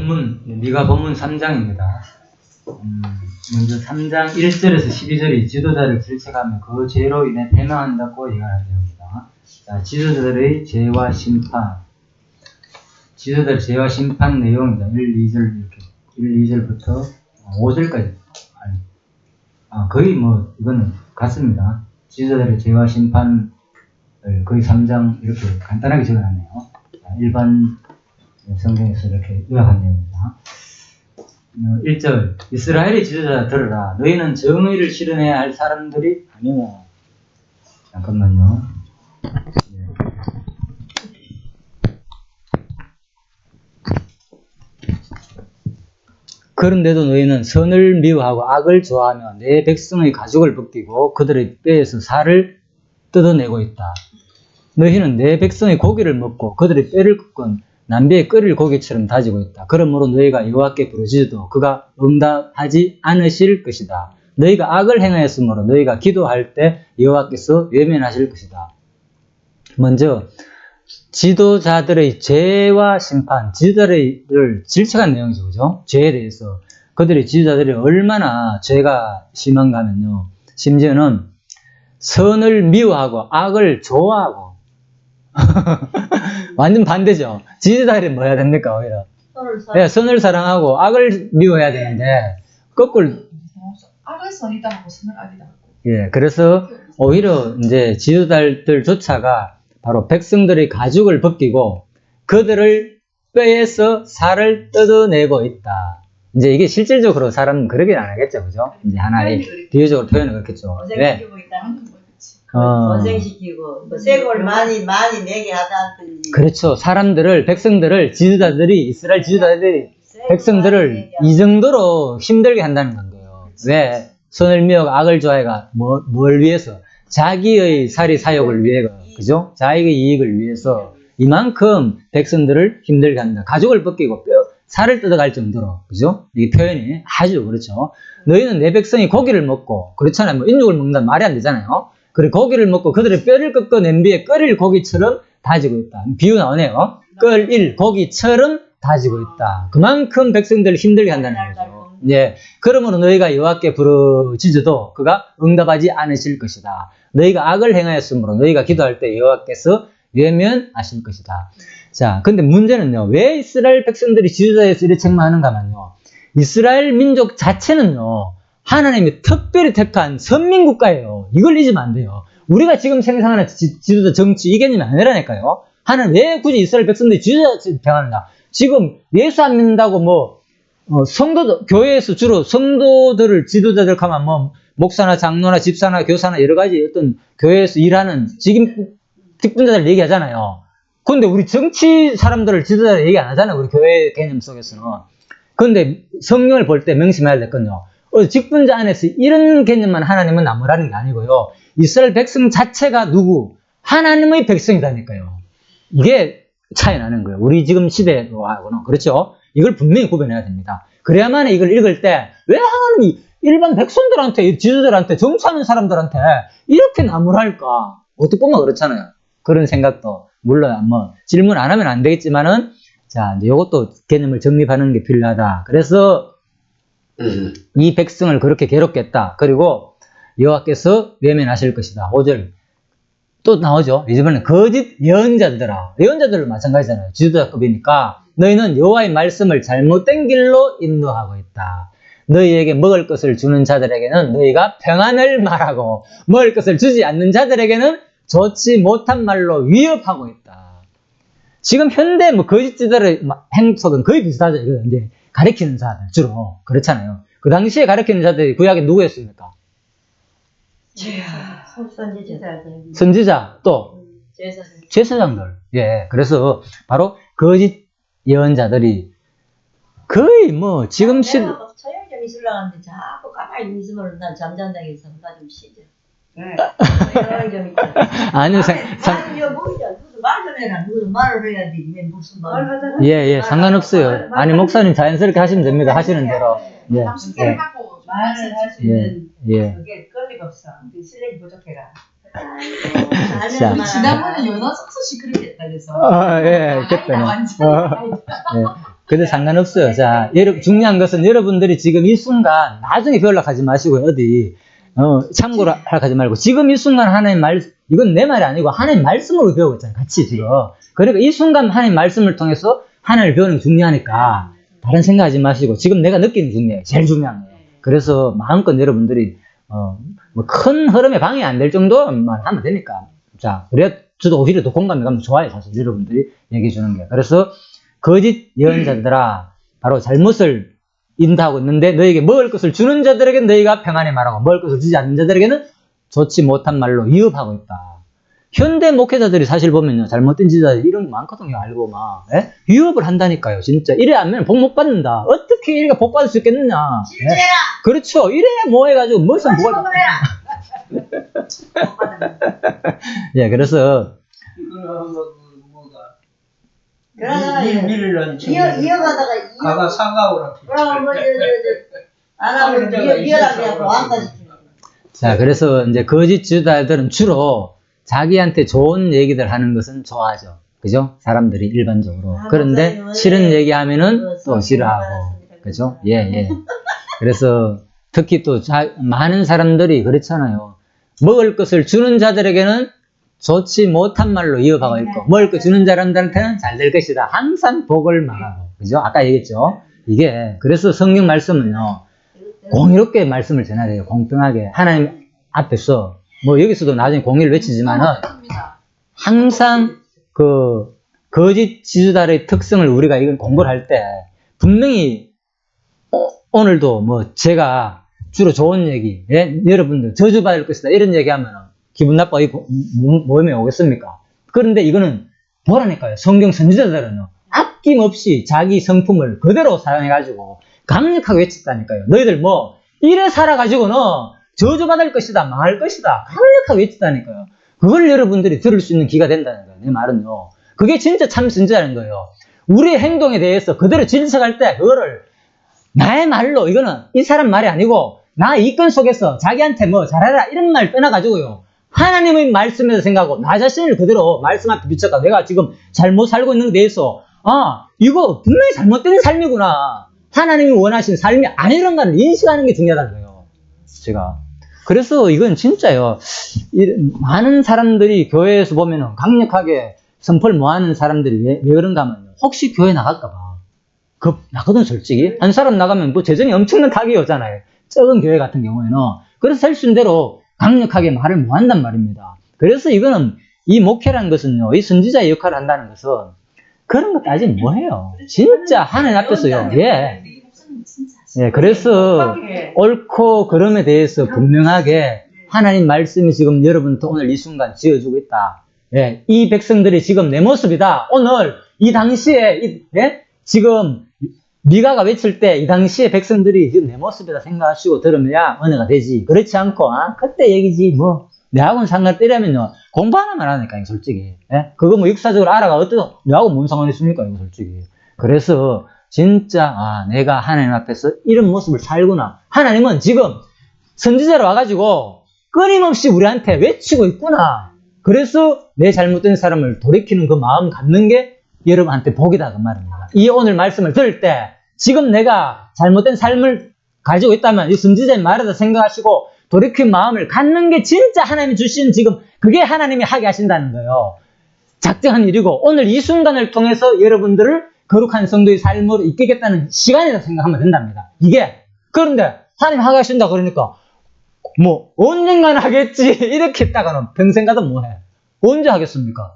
미가 본문 3장입니다. 먼저 3장 1절에서 12절이 지도자를 질책하며 그 죄로 인해 패망한다고 얘기하는 내용입니다. 자, 지도자들의 죄와 심판. 지도자들 죄와 심판 내용입니다. 1, 2절부터 5절까지. 거의 이거는 같습니다. 지도자들의 죄와 심판을 거의 3장 이렇게 간단하게 적어놨네요. 일반 성경에서 이렇게 요약한 내용입니다. 1절 이스라엘의 지도자 들으라. 너희는 정의를 실현해야 할 사람들이 아니냐. 잠깐만요. 그런데도 너희는 선을 미워하고 악을 좋아하며 내 백성의 가죽을 벗기고 그들의 뼈에서 살을 뜯어내고 있다. 너희는 내 백성의 고기를 먹고 그들의 뼈를 꺾은 남비에 끓일 고기처럼 다지고 있다. 그러므로 너희가 여호와께 부르짖어도 그가 응답하지 않으실 것이다. 너희가 악을 행하였으므로 너희가 기도할 때 여호와께서 외면하실 것이다. 먼저 지도자들의 죄와 심판, 지도자를 질책한 내용이죠. 그죠? 죄에 대해서. 그들의 지도자들이 얼마나 죄가 심한가 하면요. 심지어는 선을 미워하고 악을 좋아하고 완전 반대죠. 지도자들이 뭐 해야 됩니까? 오히려 선을 사랑하고 악을 미워해야 되는데 거꾸로 악을 선이다 하고 선을 악이다 하고. 예, 그래서 오히려 이제 지도자들조차가 바로 백성들의 가죽을 벗기고 그들을 뼈에서 살을 뜯어내고 있다. 이제 이게 실질적으로 사람은 그러긴 안 하겠죠, 그죠? 이제 하나의 비유적으로 표현을 그렇겠죠. 왜? 원생시키고 세골 많이 내게 하다든지. 그렇죠. 백성들을 지도자들이 이스라엘 지도자들이 백성들을 이 정도로 힘들게 한다는 건데요. 왜? 선을 미워하고 악을 좋아해가 뭘 위해서? 자기의 살이 사욕을 위해서, 그죠? 자기의 이익을 위해서 이만큼 백성들을 힘들게 한다. 가죽을 벗기고 살을 뜯어갈 정도로, 그죠? 이 표현이 아주 그렇죠. 너희는 내 백성이 고기를 먹고, 그렇잖아요. 인육을 먹는다는 말이 안 되잖아요. 그래, 고기를 먹고 그들의 뼈를 꺾어 냄비에 끓일 고기처럼 다지고 있다. 비유 나오네요. 끓일 고기처럼 다지고 있다. 그만큼 백성들을 힘들게 한다는 거죠. 예. 그러므로 너희가 여호와께 부르짖어도 그가 응답하지 않으실 것이다. 너희가 악을 행하였으므로 너희가 기도할 때 여호와께서 외면하실 것이다. 자, 근데 문제는요. 왜 이스라엘 백성들이 지도자에서 이렇게 책망하는가면요. 이스라엘 민족 자체는요. 하나님이 특별히 택한 선민국가예요. 이걸 잊으면 안 돼요. 우리가 지금 생각하는 지도자 정치 이 개념이 아니라니까요. 하나님 왜 굳이 이스라엘 백성들이 지도자 평하느냐. 지금 예수 안 믿는다고 교회에서 주로 성도들을 지도자들 하면 목사나 장로나 집사나 교사나 여러 가지 어떤 교회에서 일하는 지금 직분자들 얘기하잖아요. 근데 우리 정치 사람들을 지도자들 얘기 안 하잖아요. 우리 교회 개념 속에서는. 근데 성경을 볼 때 명심해야 될 건요. 직분자 안에서 이런 개념만 하나님은 나무라는 게 아니고요. 이스라엘 백성 자체가 누구? 하나님의 백성이다니까요. 이게 차이 나는 거예요. 우리 지금 시대하고는. 그렇죠? 이걸 분명히 구분해야 됩니다. 그래야만 이걸 읽을 때 왜 하나님이 일반 백성들한테, 지도자들한테, 정치하는 사람들한테 이렇게 나무랄까? 어떻게 보면 그렇잖아요. 그런 생각도 물론 질문 안 하면 안 되겠지만은 자, 이제 요것도 개념을 정립하는 게 필요하다. 그래서 이 백성을 그렇게 괴롭겠다. 그리고 여호와께서 외면하실 것이다. 5절 또 나오죠. 이번에는 거짓 예언자들아. 예언자들도 마찬가지잖아요. 지도자급이니까 너희는 여호와의 말씀을 잘못된 길로 인도하고 있다. 너희에게 먹을 것을 주는 자들에게는 너희가 평안을 말하고 먹을 것을 주지 않는 자들에게는 좋지 못한 말로 위협하고 있다. 지금 현대 거짓 지도자의 행석은 거의 비슷하죠. 이제 가리키는 자들 주로 그렇잖아요. 그 당시에 가리키는 자들이 구약에 누구였습니까? 선지자 또 제사장들. 예, 그래서 바로 거짓 예언자들이 거의 지금 처형점이 있으려는데 자꾸 가만히 있으면 난 잠잔다고 해서 나 좀 쉬자. 처형점 있잖아. 아니요, 누구도 말을 해라. 누구도 말을 해야지. 무슨 말 하잖아. 예, 상관없어요. 아니, 목사님 자연스럽게 하시면 됩니다. 하시는 대로. 예. 하고 말을 할 수 있는 그게 끌리가 없어. 실력이 부족해가. 자. 지난번에 연하석 씨 그렇게 했다 그래서. 예, 그때는. 완전. 근데 상관없어요. 자, 중요한 것은 여러분들이 지금 이 순간, 나중에 배우려고 하지 마시고요. 어디, 참고로 하려고 하지 말고, 지금 이 순간 하나님 이건 내 말이 아니고 하나님 말씀으로 배우고 있잖아요. 같이 지금. 그러니까 이 순간 하나님 말씀을 통해서 하나님을 배우는 게 중요하니까, 다른 생각하지 마시고, 지금 내가 느끼는 게 중요해요. 제일 중요한 거예요. 그래서 마음껏 여러분들이, 뭐 큰 흐름에 방해 안 될 정도만 하면 되니까. 자, 그래야 저도 오히려 더 공감이 가면 좋아요. 사실 여러분들이 얘기해 주는 게. 그래서, 거짓 예언자들아, 바로 잘못을 인도하고 있는데, 너에게 먹을 것을 주는 자들에게는 너희가 평안히 말하고, 먹을 것을 주지 않는 자들에게는 좋지 못한 말로 위협하고 있다. 현대 목회자들이 사실 보면요, 잘못된 지자들 이런 거 많거든요, 알고 막. 예? 위협을 한다니까요, 진짜. 이래 하면 복 못 받는다. 어떻게 이래가 복 받을 수 있겠느냐. 실제라. 예? 그렇죠. 이래야 뭐 해가지고, 무슨 복을 예, 그래서, 그러다가 밀을 이어가다가 가가 사과오라. 그러면 안 하면 미열하게 보안까지. 자, 그래서 이제 거짓 지도자들은 주로 자기한테 좋은 얘기들 하는 것은 좋아하죠. 그죠? 사람들이 일반적으로. 그런데 싫은 얘기하면은 또 싫어하고. 그죠? 예, 예. 그래서 특히 또 많은 사람들이 그렇잖아요. 먹을 것을 주는 자들에게는 좋지 못한 말로 이어가고 있고, 먹을 거 주는 사람들한테는 잘 될 것이다. 항상 복을 말하고. 그죠? 아까 얘기했죠? 이게, 그래서 성경 말씀은요, 공의롭게 말씀을 전해야 돼요. 공평하게. 하나님 앞에서, 뭐 여기서도 나중에 공의를 외치지만은, 항상 그, 거짓 지도자의 특성을 우리가 이걸 공부를 할 때, 분명히, 오늘도 뭐 제가 주로 좋은 얘기, 예? 여러분들 저주받을 것이다. 이런 얘기 하면은, 기분 나빠, 모임에 오겠습니까? 그런데 이거는 뭐라니까요? 성경 선지자들은요, 아낌없이 자기 성품을 그대로 사용해가지고 강력하게 외쳤다니까요. 너희들 뭐, 이래 살아가지고는 저주받을 것이다, 망할 것이다. 강력하게 외쳤다니까요. 그걸 여러분들이 들을 수 있는 기가 된다는 거예요. 내 말은요. 그게 진짜 참 선지자라는 거예요. 우리의 행동에 대해서 그대로 질책할 때, 그거를 나의 말로, 이거는 이 사람 말이 아니고, 나 이권 속에서 자기한테 뭐 잘해라, 이런 말 떠나가지고요. 하나님의 말씀에서 생각하고, 나 자신을 그대로 말씀 앞에 비춰가 내가 지금 잘못 살고 있는 데 대해서, 이거 분명히 잘못된 삶이구나. 하나님이 원하시는 삶이 아니란가를 인식하는 게 중요하다는 거예요. 제가. 그래서 이건 진짜요. 많은 사람들이 교회에서 보면은 강력하게 선포를 못 하는 사람들이 왜 그런가 하면, 혹시 교회 나갈까봐. 나거든, 솔직히. 한 사람 나가면 뭐 재정이 엄청난 타격이 오잖아요. 적은 교회 같은 경우에는. 그래서 할 수 있는 대로 강력하게 말을 못 한단 말입니다. 그래서 이거는, 이 목회라는 것은요, 이 선지자의 역할을 한다는 것은, 그런 거 따지면 뭐해요? 진짜 하나님 앞에서요. 예. 예, 그래서 옳고 그름에 대해서 분명하게 하나님 말씀이 지금 여러분도 오늘 이 순간 지어주고 있다. 예, 이 백성들이 지금 내 모습이다. 오늘 이 당시에 지금 미가가 외칠 때 이 당시에 백성들이 지금 내 모습이다 생각하시고 들으면 은혜가 되지. 그렇지 않고 그때 얘기지 뭐. 내하고는 상관없이라면요. 공부 하나만 하니까, 솔직히. 예? 그거 뭐 역사적으로 알아가, 내하고 뭔 상관이 있습니까, 이거 솔직히. 그래서, 진짜, 내가 하나님 앞에서 이런 모습을 살구나. 하나님은 지금 선지자로 와가지고 끊임없이 우리한테 외치고 있구나. 그래서 내 잘못된 사람을 돌이키는 그 마음 갖는 게 여러분한테 복이다, 그 말입니다. 이 오늘 말씀을 들을 때, 지금 내가 잘못된 삶을 가지고 있다면, 이 선지자의 말이다 생각하시고, 돌이킨 마음을 갖는 게 진짜 하나님이 주신 지금 그게 하나님이 하게 하신다는 거예요. 작정한 일이고 오늘 이 순간을 통해서 여러분들을 거룩한 성도의 삶으로 이끌겠다는 시간이라 생각하면 된답니다. 이게 그런데 하나님 하게 하신다 그러니까 뭐 언젠가는 하겠지 이렇게 했다가는 평생 가도 뭐해. 언제 하겠습니까?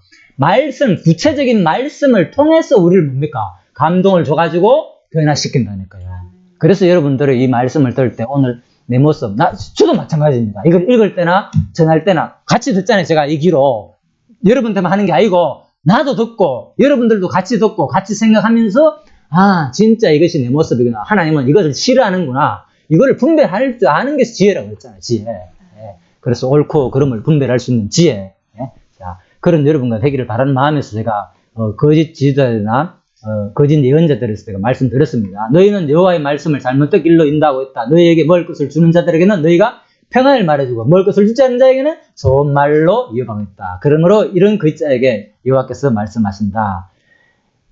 구체적인 말씀을 통해서 우리를 뭡니까? 감동을 줘가지고 변화시킨다니까요. 그래서 여러분들의 이 말씀을 들을 때 오늘 내 모습, 저도 마찬가지입니다. 이걸 읽을 때나, 전할 때나, 같이 듣잖아요. 제가 이 귀로. 여러분들만 하는 게 아니고, 나도 듣고, 여러분들도 같이 듣고, 같이 생각하면서, 진짜 이것이 내 모습이구나. 하나님은 이것을 싫어하는구나. 이거를 분별할 줄 아는 게 지혜라고 했잖아요. 지혜. 예. 그래서 옳고 그름을 분별할 수 있는 지혜. 예. 자, 그런 여러분과 되기를 바라는 마음에서 제가, 거짓 지도자나, 거짓 예언자들에서 제가 말씀드렸습니다. 너희는 여호와의 말씀을 잘못된 길로 인도하고 있다. 너희에게 먹을 것을 주는 자들에게는 너희가 평안을 말해주고 먹을 것을 주지 않는 자에게는 좋은 말로 이어가고 있다. 그러므로 이런 그 자에게 여호와께서 말씀하신다.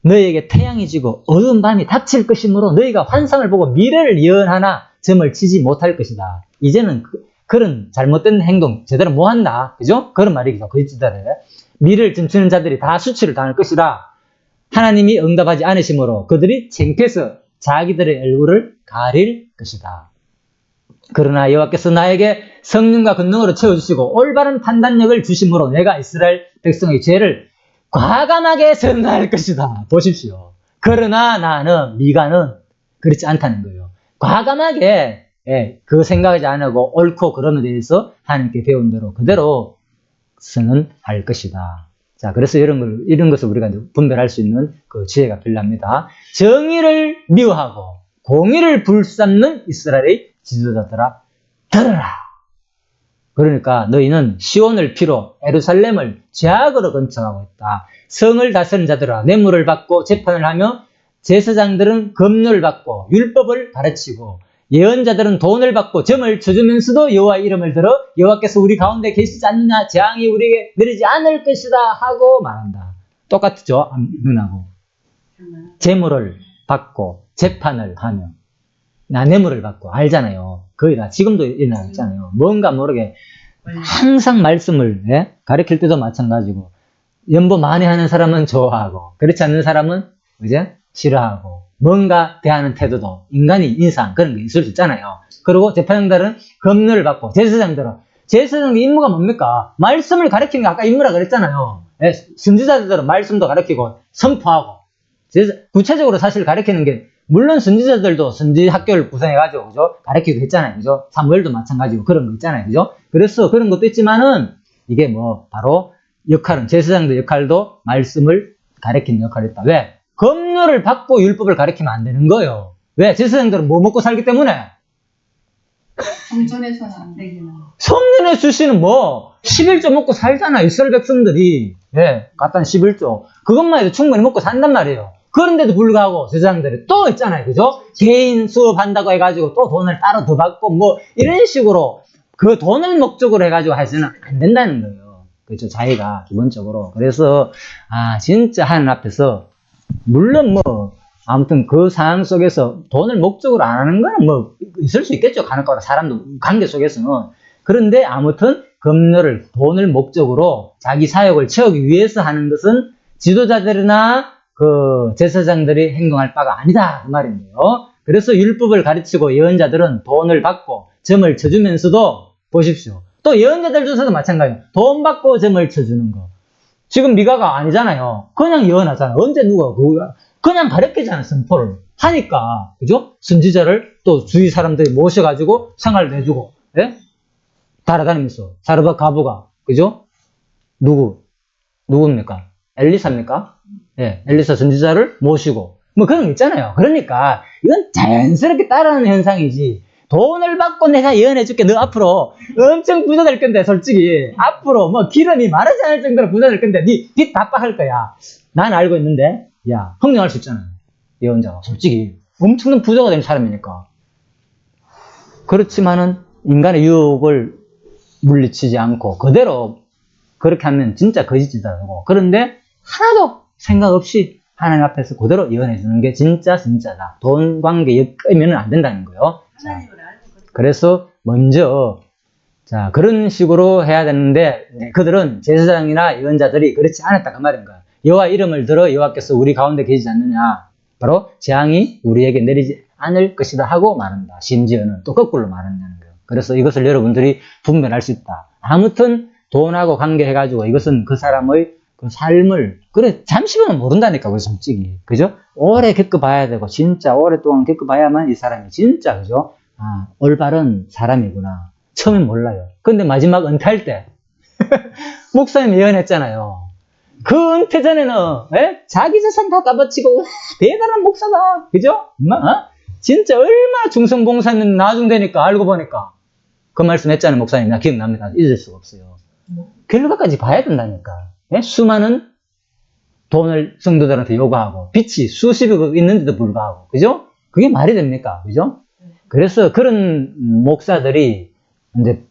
너희에게 태양이 지고 어두운 밤이 닥칠 것이므로 너희가 환상을 보고 미래를 예언하나 점을 치지 못할 것이다. 이제는 그런 잘못된 행동 제대로 못 한다. 그죠? 그런 말이죠. 거짓말에. 미래를 점치는 자들이 다 수치를 당할 것이라. 하나님이 응답하지 않으시므로 그들이 창피해서 자기들의 얼굴을 가릴 것이다. 그러나 여호와께서 나에게 성령과 권능으로 채워주시고 올바른 판단력을 주심으로 내가 이스라엘 백성의 죄를 과감하게 선고할 것이다. 보십시오. 그러나 나는, 미가는 그렇지 않다는 거예요. 과감하게 그 생각하지 않고 옳고 그름에 대해서 하나님께 배운 대로 그대로 선언할 것이다. 자, 그래서 이런 것을 우리가 분별할 수 있는 그 지혜가 필요합니다. 정의를 미워하고 공의를 불삼는 이스라엘의 지도자들아, 들으라. 그러니까 너희는 시온을 피로 예루살렘을 죄악으로 건축하고 있다. 성을 다스리는 자들아, 뇌물을 받고 재판을 하며 제사장들은 검료를 받고 율법을 가르치고 예언자들은 돈을 받고 점을 쳐주면서도 여호와의 이름을 들어 여호와께서 우리 가운데 계시지 않느냐, 재앙이 우리에게 내리지 않을 것이다 하고 말한다. 똑같죠? 안하고 재물을 받고 재판을 하며 뇌물을 받고 알잖아요. 거의 다 지금도 일어나잖아요. 뭔가 모르게 항상 말씀을 가르칠 때도 마찬가지고 연보 많이 하는 사람은 좋아하고 그렇지 않는 사람은 이제 싫어하고 뭔가 대하는 태도도 인간이 인상 그런 게 있을 수 있잖아요. 그리고 재판장들은 검료를 받고 제사장의 임무가 뭡니까? 말씀을 가르치는 게 아까 임무라 그랬잖아요. 선지자들은 말씀도 가르치고 선포하고 구체적으로 사실 가르치는 게 물론 선지자들도 선지 학교를 구성해가지고, 그죠? 가르치기도 했잖아요. 그죠? 사무엘도 마찬가지고 그런 거 있잖아요. 그죠? 그래서 그런 것도 있지만은, 이게 바로 제사장의 역할도 말씀을 가르치는 역할이 있다. 왜? 검료를 받고 율법을 가르치면 안 되는 거예요. 왜? 제사장들은 뭐 먹고 살기 때문에? 성전에서는 안 되기는. 성전의 출신은 11조 먹고 살잖아. 이스라엘 백성들이. 갖다 11조. 그것만 해도 충분히 먹고 산단 말이에요. 그런데도 불구하고 제사장들이 또 있잖아요. 그죠? 개인 수업한다고 해가지고 또 돈을 따로 더 받고 이런 식으로 그 돈을 목적으로 해가지고 해서는 안 된다는 거예요. 그렇죠? 자기가 기본적으로. 그래서 진짜 하나님 앞에서 물론 아무튼 그 상황 속에서 돈을 목적으로 안 하는 거는 있을 수 있겠죠. 간혹가다 사람도 관계 속에서는. 그런데 아무튼 검료를 돈을 목적으로 자기 사역을 채우기 위해서 하는 것은 지도자들이나 제사장들이 행동할 바가 아니다. 그 말이에요. 그래서 율법을 가르치고 예언자들은 돈을 받고 점을 쳐주면서도 보십시오. 또 예언자들 중에서도 마찬가지예요. 돈 받고 점을 쳐주는 거. 지금 미가가 아니잖아요. 그냥 예언하잖아요. 언제 누가 그냥 가르치잖아요. 선포를 하니까. 그죠? 선지자를 또 주위 사람들이 모셔가지고 생활을 내주고 달아다니면서 사르밧 가부가 그죠? 누굽니까? 엘리사입니까? 엘리사 선지자를 모시고 그런 거 있잖아요. 그러니까 이건 자연스럽게 따라하는 현상이지. 돈을 받고 내가 예언해줄게. 너 앞으로 엄청 부자 될 건데 솔직히 앞으로 기름이 마르지 않을 정도로 부자 될 건데 네 빚 답박할 거야. 난 알고 있는데 형용할 수 있잖아요. 예언자가 솔직히 엄청난 부자가 된 사람이니까. 그렇지만은 인간의 유혹을 물리치지 않고 그대로 그렇게 하면 진짜 거짓이다고. 그런데 하나도 생각 없이 하나님 앞에서 그대로 예언해주는 게 진짜 진짜다. 돈 관계에 끄면 안 된다는 거예요. 그래서 먼저 그런 식으로 해야 되는데 그들은 제사장이나 예언자들이 그렇지 않았다 그 말인 거야. 여호와 이름을 들어 여호와께서 우리 가운데 계시지 않느냐. 바로 재앙이 우리에게 내리지 않을 것이다 하고 말한다. 심지어는 또 거꾸로 말한다는 거예요. 그래서 이것을 여러분들이 분별할 수 있다. 아무튼 돈하고 관계해가지고 이것은 그 사람의 그 삶을 잠시만은 모른다니까. 우리 솔직히 그죠? 오래 겪어봐야 되고 진짜 오랫동안 겪어봐야만 이 사람이 진짜 그죠? 올바른 사람이구나. 처음엔 몰라요. 근데 마지막 은퇴할 때 목사님 예언했잖아요. 그 은퇴 전에는 자기 재산 다 값어치고 대단한 목사다. 그죠? 진짜 얼마나 중성봉사했는데 나중 되니까 알고 보니까 그 말씀 했잖아요. 목사님. 나 기억납니다. 잊을 수가 없어요. 결과까지 봐야 된다니까. 수많은 돈을 성도들한테 요구하고 빚이 수십억 있는데도 불구하고 그죠? 그게 말이 됩니까? 그죠? 그래서 그런 목사들이 근데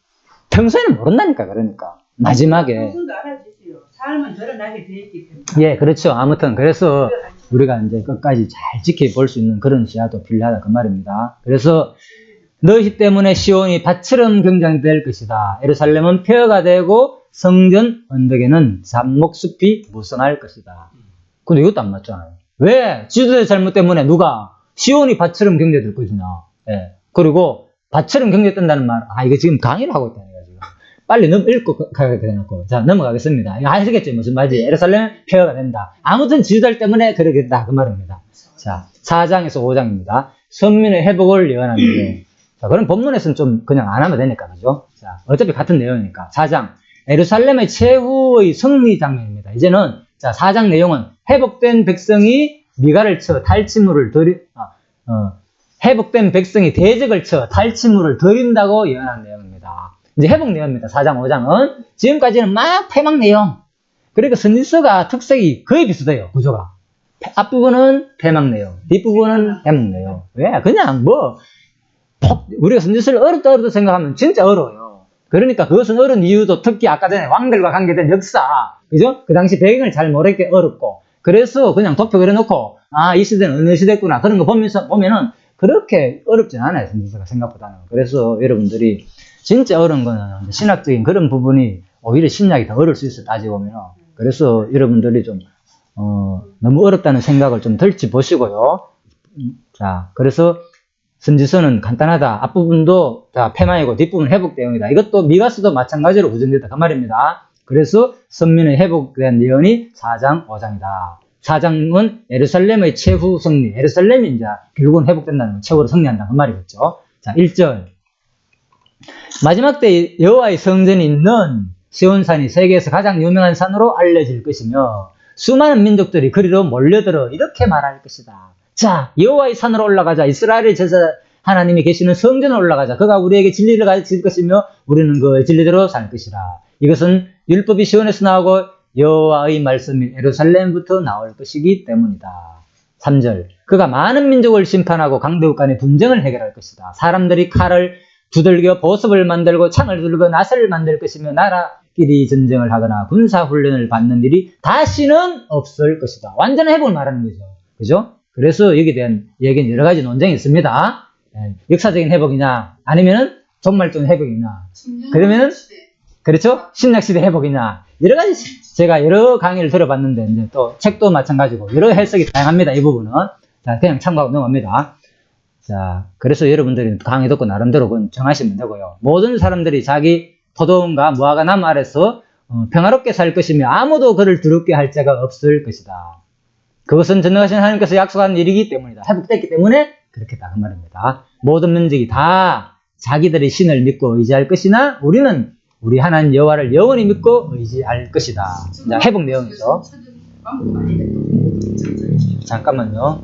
평소에는 모른다니까. 그러니까 마지막에 평소도 알아주세요. 삶은 드러나게 돼 있기 때문에. 그렇죠. 아무튼 그래서 우리가 이제 끝까지 잘 지켜볼 수 있는 그런 시야도 필요하다 그 말입니다. 그래서 너희 때문에 시온이 밭처럼 경장될 것이다. 예루살렘은 폐허가 되고 성전 언덕에는 잡목숲이 무성할 것이다. 근데 이것도 안 맞잖아요. 왜? 지도자의 잘못 때문에 누가 시온이 밭처럼 경제될 것이냐. 예. 그리고 밭처럼 경제된다는 말, 이거 지금 강의를 하고 있다는 거야, 지금. 빨리 읽고 가게 되놓고. 자, 넘어가겠습니다. 이거 아시겠죠? 무슨 말인지. 예루살렘 폐허가 된다. 아무튼 지도자 때문에 그러겠다. 그 말입니다. 자, 4장에서 5장입니다. 선민의 회복을 예언하는데. 자, 그럼 본문에서는 좀 그냥 안 하면 되니까, 그죠? 자, 어차피 같은 내용이니까. 4장. 예루살렘의 최후의 승리 장면입니다. 이제는, 자, 4장 내용은 회복된 백성이 미가를 쳐 탈취물을 회복된 백성이 대적을 쳐 탈취물을 드린다고 예언한 내용입니다. 이제 회복 내용입니다. 4장, 5장은. 지금까지는 막 패망 내용. 그러니까 선지서가 특색이 거의 비슷해요. 구조가. 앞부분은 패망 내용, 뒷부분은 회복 내용. 왜? 그냥 우리가 선지서를 어렵다 생각하면 진짜 어려워요. 그러니까 그것은 어려운 이유도 특히 아까 전에 왕들과 관계된 역사, 그죠? 그 당시 배경을 잘 모르게 어렵고, 그래서 그냥 도표 그려놓고, 이 시대는 어느 시대구나. 그런 거 보면은 그렇게 어렵진 않아요. 선지서가 생각보다는. 그래서 여러분들이 진짜 어려운 거는 신학적인 그런 부분이 오히려 신약이 더 어려울 수 있어요. 따지고 보면. 그래서 여러분들이 좀, 너무 어렵다는 생각을 좀 덜지 보시고요. 자, 그래서 선지서는 간단하다. 앞부분도 다 패망이고 뒷부분 회복 내용이다. 이것도 미가서도 마찬가지로 구성됐다. 그 말입니다. 그래서 선민의 회복된 예언이 4장, 5장이다. 4장은 예루살렘의 최후 승리. 예루살렘이 이제 결국은 회복된다는 거, 최후로 승리한다. 그 말이겠죠. 자, 1절. 마지막 때 여호와의 성전이 있는 시온산이 세계에서 가장 유명한 산으로 알려질 것이며 수많은 민족들이 그리로 몰려들어 이렇게 말할 것이다. 자, 여호와의 산으로 올라가자. 이스라엘의 제사 하나님이 계시는 성전으로 올라가자. 그가 우리에게 진리를 가르칠 것이며 우리는 그 진리대로 살 것이라. 이것은 율법이 시온에서 나오고 여호와의 말씀이 예루살렘부터 나올 것이기 때문이다. 3절. 그가 많은 민족을 심판하고 강대국 간의 분쟁을 해결할 것이다. 사람들이 칼을 두들겨 보습을 만들고 창을 들고 낫을 만들 것이며 나라끼리 전쟁을 하거나 군사훈련을 받는 일이 다시는 없을 것이다. 완전한 회복을 말하는 거죠. 그죠? 그래서 여기에 대한 얘기는 여러 가지 논쟁이 있습니다. 역사적인 회복이냐, 아니면은 종말적인 회복이냐, 그러면은, 그렇죠? 신약시대 회복이냐, 여러 가지, 제가 여러 강의를 들어봤는데, 이제 또 책도 마찬가지고, 여러 해석이 다양합니다, 이 부분은. 자, 그냥 참고하고 넘어갑니다. 자, 그래서 여러분들이 강의 듣고 나름대로 그건 정하시면 되고요. 모든 사람들이 자기 포도원과 무화과 나무 아래서 평화롭게 살 것이며 아무도 그를 두렵게 할 자가 없을 것이다. 그것은 전능하신 하나님께서 약속한 일이기 때문이다. 회복됐기 때문에 그렇겠다. 그 말입니다. 모든 민족이 다 자기들의 신을 믿고 의지할 것이나 우리는 우리 하나님 여호와를 영원히 믿고 의지할 것이다. 자, 회복 내용이죠. 잠깐만요.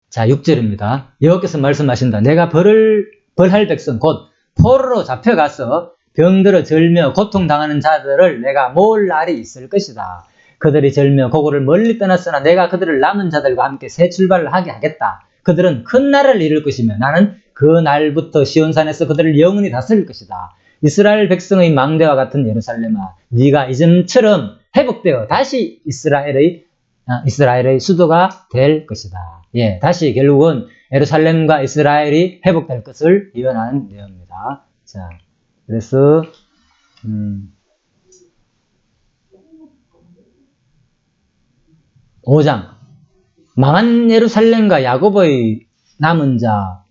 자, 6절입니다. 여호와께서 말씀하신다. 내가 벌할 백성 곧 포로로 잡혀가서 병들어 절며 고통당하는 자들을 내가 모을 날이 있을 것이다. 그들이 절며 고고를 멀리 떠났으나 내가 그들을 남은 자들과 함께 새 출발을 하게 하겠다. 그들은 큰 나라를 이룰 것이며 나는 그 날부터 시온산에서 그들을 영원히 다스릴 것이다. 이스라엘 백성의 망대와 같은 예루살렘아, 네가 이전처럼 회복되어 다시 이스라엘의 수도가 될 것이다. 예, 다시 결국은 예루살렘과 이스라엘이 회복될 것을 예언하는 내용입니다. 자, 그래서 5장. 망한 예루살렘과 야곱의 남은 자